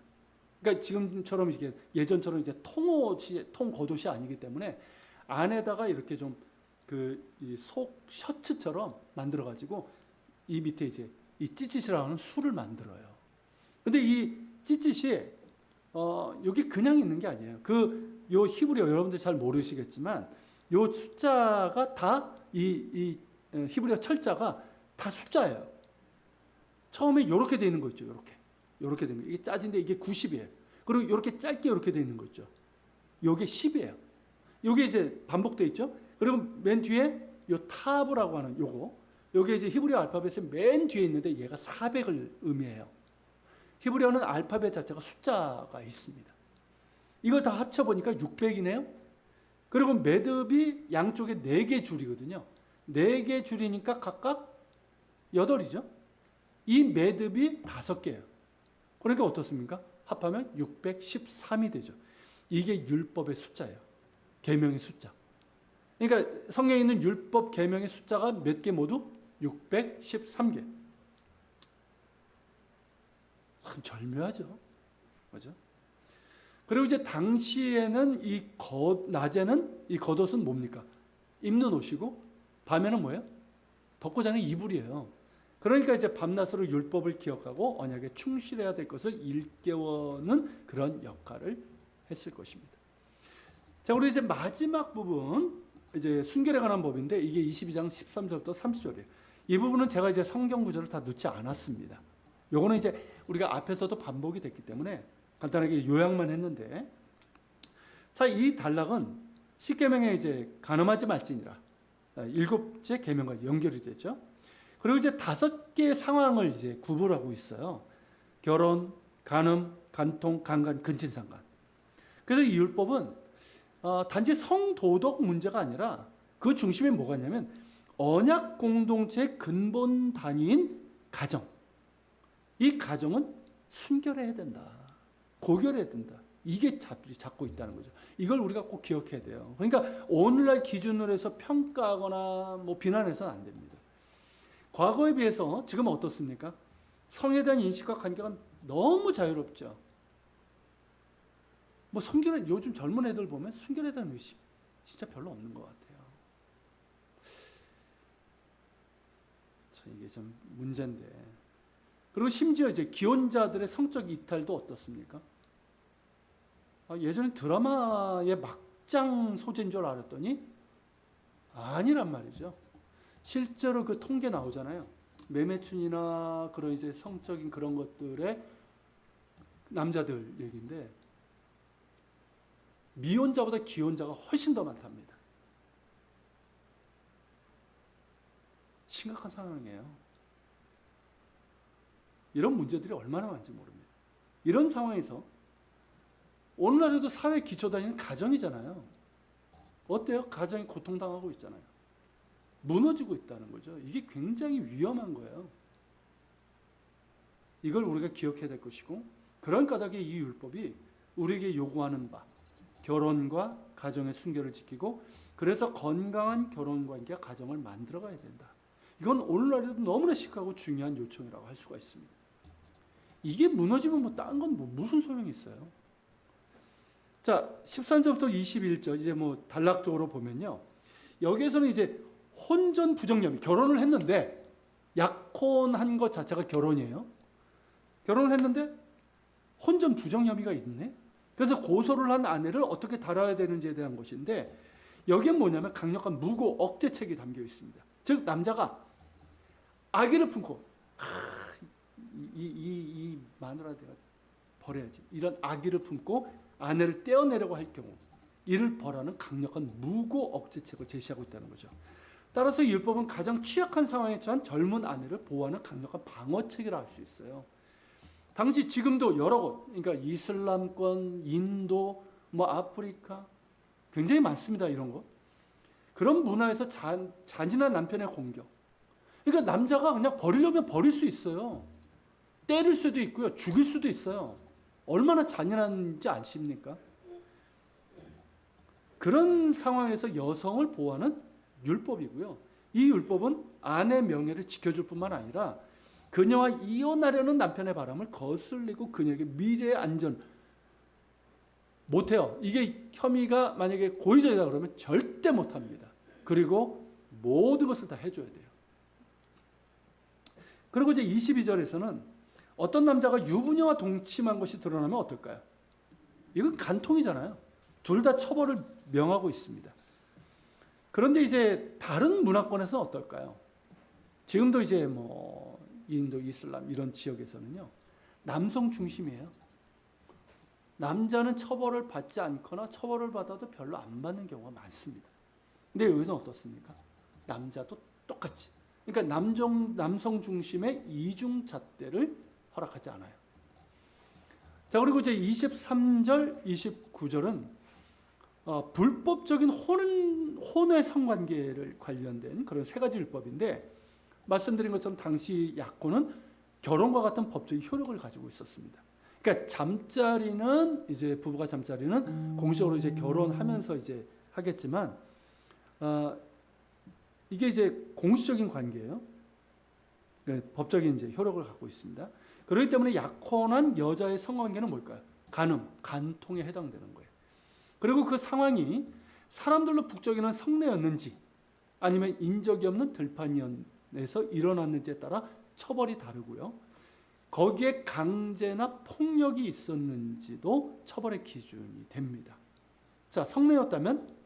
그러니까 지금처럼 이게 예전처럼 이제 통 겉옷이 아니기 때문에 안에다가 이렇게 좀 이 속 셔츠처럼 만들어 가지고 이 밑에 이제 이 찌릿이라고 하는 술을 만들어요. 근데 이 찌릿이 여기 그냥 있는 게 아니에요. 요 히브리어 여러분들 잘 모르시겠지만 요 숫자가 다 이 히브리어 철자가 다 숫자예요. 처음에 이렇게 돼 있는 거 있죠. 이렇게 되는 거. 이게 짜진데 이게 90이에요. 그리고 이렇게 짧게 이렇게 돼 있는 거 있죠. 요게 10이에요. 요게 이제 반복돼 있죠. 그리고 맨 뒤에 요 타브라고 하는 요게 이제 히브리어 알파벳의 맨 뒤에 있는데 얘가 400을 의미해요. 히브리어는 알파벳 자체가 숫자가 있습니다. 이걸 다 합쳐보니까 600이네요. 그리고 매듭이 양쪽에 4개 줄이거든요. 4개 줄이니까 각각 8이죠. 이 매듭이 5개예요. 그러니까 어떻습니까? 합하면 613이 되죠. 이게 율법의 숫자예요. 계명의 숫자. 그러니까 성경에 있는 율법 계명의 숫자가 몇 개 모두? 613개. 참 절묘하죠. 그죠? 그리고 이제 당시에는 낮에는 이 겉옷은 뭡니까? 입는 옷이고, 밤에는 뭐예요? 덮고 자는 이불이에요. 그러니까 이제 밤낮으로 율법을 기억하고 언약에 충실해야 될 것을 일깨우는 그런 역할을 했을 것입니다. 자, 우리 이제 마지막 부분, 이제 순결에 관한 법인데 이게 22장 13절부터 30절이에요. 이 부분은 제가 이제 성경 구절을 다 넣지 않았습니다. 요거는 이제 우리가 앞에서도 반복이 됐기 때문에 간단하게 요약만 했는데, 자, 이 단락은 10계명에 이제 간음하지 말지니라 7째 계명과 연결이 됐죠. 그리고 이제 5개의 상황을 이제 구분하고 있어요. 결혼, 간음, 간통, 강간, 근친상간. 그래서 이 율법은 단지 성도덕 문제가 아니라 그 중심에 뭐가 있냐면 언약 공동체의 근본 단위인 가정. 이 가정은 순결해야 된다. 고결해야 된다. 이게 잡고 있다는 거죠. 이걸 우리가 꼭 기억해야 돼요. 그러니까 오늘날 기준으로 해서 평가하거나 뭐 비난해서는 안 됩니다. 과거에 비해서 지금은 어떻습니까? 성에 대한 인식과 관계가 너무 자유롭죠. 뭐 순결해, 요즘 젊은 애들 보면 순결에 대한 의식 진짜 별로 없는 것 같아요. 참 이게 좀 문제인데. 그리고 심지어 이제 기혼자들의 성적 이탈도 어떻습니까? 예전에 드라마의 막장 소재인 줄 알았더니 아니란 말이죠. 실제로 그 통계 나오잖아요. 매매춘이나 그런 이제 성적인 그런 것들의 남자들 얘기인데 미혼자보다 기혼자가 훨씬 더 많답니다. 심각한 상황이에요. 이런 문제들이 얼마나 많은지 모릅니다. 이런 상황에서 오늘날에도 사회 기초단위는 가정이잖아요. 어때요? 가정이 고통당하고 있잖아요. 무너지고 있다는 거죠. 이게 굉장히 위험한 거예요. 이걸 우리가 기억해야 될 것이고, 그런 까닭에 이 율법이 우리에게 요구하는 바, 결혼과 가정의 순결을 지키고, 그래서 건강한 결혼관계와 가정을 만들어가야 된다. 이건 오늘날에도 너무나 시급하고 중요한 요청이라고 할 수가 있습니다. 이게 무너지면 뭐 딴 건 뭐 무슨 소용이 있어요? 자, 13절부터 21절 이제 뭐 단락적으로 보면요. 여기에서는 이제 혼전 부정혐의, 결혼을 했는데 약혼한 것 자체가 결혼이에요. 결혼을 했는데 혼전 부정혐의가 있네. 그래서 고소를 한 아내를 어떻게 다뤄야 되는지에 대한 것인데 여기엔 뭐냐면 강력한 무고 억제책이 담겨 있습니다. 즉 남자가 아기를 품고 이 마누라 내가 버려야지. 이런 아기를 품고 아내를 떼어내려고 할 경우 이를 벌하는 강력한 무고 억제책을 제시하고 있다는 거죠. 따라서 이 율법은 가장 취약한 상황에 처한 젊은 아내를 보호하는 강력한 방어책이라 할 수 있어요. 당시 지금도 여러 곳, 그러니까 이슬람권, 인도, 뭐 아프리카 굉장히 많습니다. 이런 거. 그런 문화에서 잔인한 남편의 공격. 그러니까 남자가 그냥 버리려면 버릴 수 있어요. 때릴 수도 있고요. 죽일 수도 있어요. 얼마나 잔인한지 아십니까? 그런 상황에서 여성을 보호하는 율법이고요. 이 율법은 아내 명예를 지켜줄 뿐만 아니라 그녀와 이혼하려는 남편의 바람을 거슬리고 그녀에게 미래의 안전 못해요. 이게 혐의가 만약에 고의적이다 그러면 절대 못합니다. 그리고 모든 것을 다 해줘야 돼요. 그리고 이제 22절에서는 어떤 남자가 유부녀와 동침한 것이 드러나면 어떨까요? 이건 간통이잖아요. 둘 다 처벌을 명하고 있습니다. 그런데 이제 다른 문화권에서는 어떨까요? 지금도 이제 뭐 인도, 이슬람 이런 지역에서는요. 남성 중심이에요. 남자는 처벌을 받지 않거나 처벌을 받아도 별로 안 받는 경우가 많습니다. 근데 여기서는 어떻습니까? 남자도 똑같이. 그러니까 남성 중심의 이중잣대를 허락하지 않아요. 자, 그리고 이제 23절, 29절은 불법적인 혼외 성관계를 관련된 그런 세 가지 율법인데 말씀드린 것처럼 당시 약혼은 결혼과 같은 법적인 효력을 가지고 있었습니다. 그러니까 잠자리는 이제 부부가 잠자리는 공식적으로 이제 결혼하면서 이제 하겠지만 이게 이제 공식적인 관계예요. 네, 법적인 이제 효력을 갖고 있습니다. 그렇기 때문에 약혼한 여자의 성관계는 뭘까요? 간음, 간통에 해당되는 거예요. 그리고 그 상황이 사람들로 북적이는 성례였는지 아니면 인적이 없는 들판에서 일어났는지에 따라 처벌이 다르고요. 거기에 강제나 폭력이 있었는지도 처벌의 기준이 됩니다. 자, 성례였다면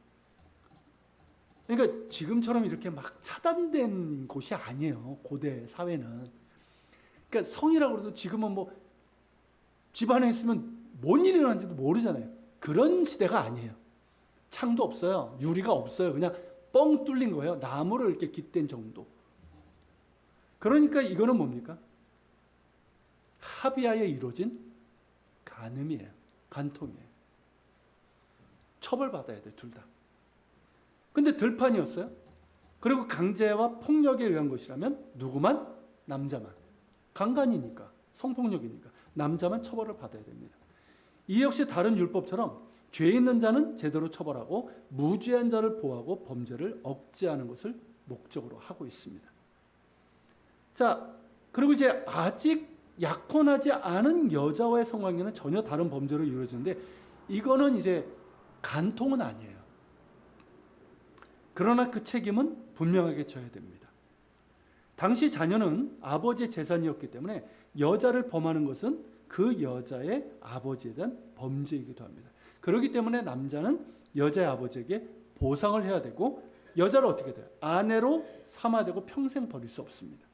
그러니까 지금처럼 이렇게 막 차단된 곳이 아니에요. 고대 사회는. 그러니까 성이라고 해도 지금은 뭐 집안에 있으면 뭔 일이 일어나는지도 모르잖아요. 그런 시대가 아니에요. 창도 없어요. 유리가 없어요. 그냥 뻥 뚫린 거예요. 나무를 이렇게 깃댄 정도. 그러니까 이거는 뭡니까? 합의하에 이루어진 간음이에요. 간통이에요. 처벌받아야 돼, 둘 다. 근데 들판이었어요. 그리고 강제와 폭력에 의한 것이라면 누구만? 남자만. 강간이니까, 성폭력이니까 남자만 처벌을 받아야 됩니다. 이 역시 다른 율법처럼 죄 있는 자는 제대로 처벌하고 무죄한 자를 보호하고 범죄를 억제하는 것을 목적으로 하고 있습니다. 자, 그리고 이제 아직 약혼하지 않은 여자와의 성관계는 전혀 다른 범죄로 이루어지는데 이거는 이제 간통은 아니에요. 그러나 그 책임은 분명하게 져야 됩니다. 당시 자녀는 아버지의 재산이었기 때문에 여자를 범하는 것은 그 여자의 아버지에 대한 범죄이기도 합니다. 그렇기 때문에 남자는 여자의 아버지에게 보상을 해야 되고 여자를 어떻게 돼요? 아내로 삼아야 되고 평생 버릴 수 없습니다.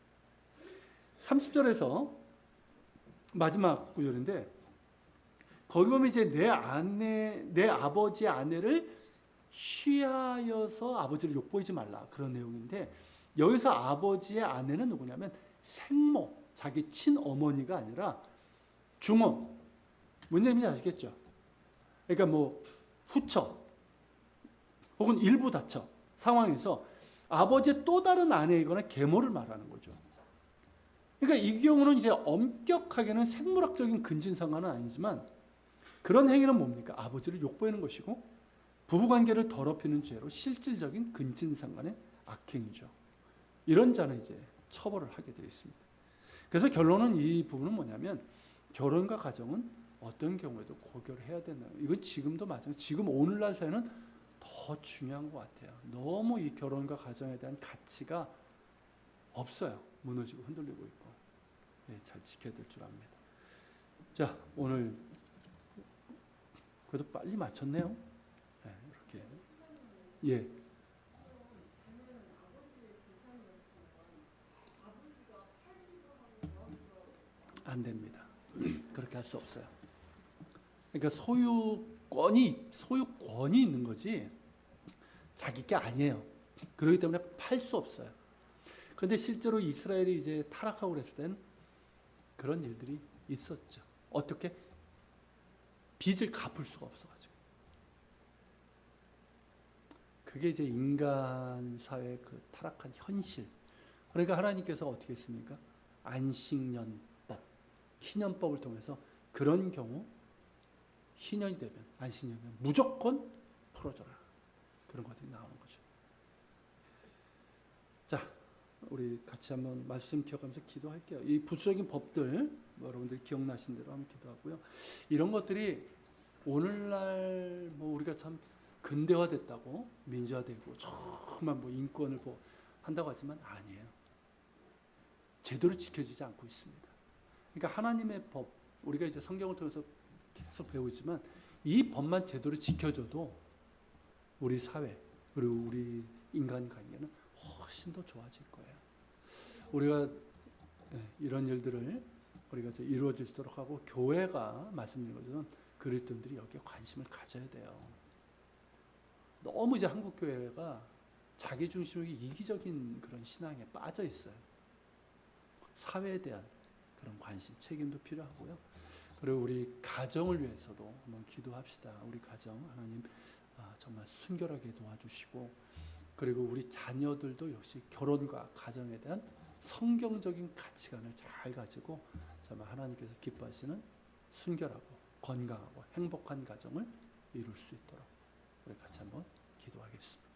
30절에서 마지막 구절인데 거기 보면 이제 내 아버지의 아내를 취하여서 아버지를 욕보이지 말라 그런 내용인데 여기서 아버지의 아내는 누구냐면 생모, 자기 친어머니가 아니라 중원. 뭔 얘기인지 아시겠죠? 그러니까 뭐 후처 혹은 일부 다처 상황에서 아버지의 또 다른 아내이거나 계모를 말하는 거죠. 그러니까 이 경우는 이제 엄격하게는 생물학적인 근친상간은 아니지만 그런 행위는 뭡니까? 아버지를 욕보이는 것이고 부부관계를 더럽히는 죄로 실질적인 근친상간의 악행이죠. 이런 자는 이제 처벌을 하게 되어 있습니다. 그래서 결론은 이 부분은 뭐냐면 결혼과 가정은 어떤 경우에도 고려를 해야 된다. 이건 지금도 마찬가지. 지금 오늘날 사회는 더 중요한 것 같아요. 너무 이 결혼과 가정에 대한 가치가 없어요. 무너지고 흔들리고 있고. 네, 잘 지켜야 될 줄 압니다. 자, 오늘 그래도 빨리 마쳤네요. 네, 이렇게. 예. 안 됩니다. 그렇게 할 수 없어요. 그러니까 소유권이 있는 거지 자기 게 아니에요. 그렇기 때문에 팔 수 없어요. 그런데 실제로 이스라엘이 이제 타락하고 그랬을 때는 그런 일들이 있었죠. 어떻게? 빚을 갚을 수가 없어가지고. 그게 이제 인간 사회의 그 타락한 현실. 그러니까 하나님께서 어떻게 했습니까? 안식년법, 희년법을 통해서 그런 경우 희년이 되면 안식년이 되면 무조건 풀어줘라. 그런 것들이 나오는 거죠. 자, 우리 같이 한번 말씀 기억하면서 기도할게요. 이 부수적인 법들 여러분들이 기억나신 대로 한번 기도하고요. 이런 것들이 오늘날 뭐 우리가 참 근대화됐다고 민주화되고 정말 뭐 인권을 한다고 하지만 아니에요. 제대로 지켜지지 않고 있습니다. 그러니까 하나님의 법 우리가 이제 성경을 통해서 계속 배우지만 이 법만 제대로 지켜져도 우리 사회 그리고 우리 인간관계는 훨씬 더 좋아질 거예요. 우리가 이런 일들을 우리가 이루어질 수 있도록 하고 교회가 말씀드린 것처럼 그리스도인들이 여기에 관심을 가져야 돼요. 너무 이제 한국 교회가 자기 중심의 이기적인 그런 신앙에 빠져 있어요. 사회에 대한 그런 관심, 책임도 필요하고요. 그리고 우리 가정을 위해서도 한번 기도합시다. 우리 가정 하나님 정말 순결하게 도와주시고 그리고 우리 자녀들도 역시 결혼과 가정에 대한 성경적인 가치관을 잘 가지고 정말 하나님께서 기뻐하시는 순결하고 건강하고 행복한 가정을 이룰 수 있도록 우리 같이 한번 기도하겠습니다.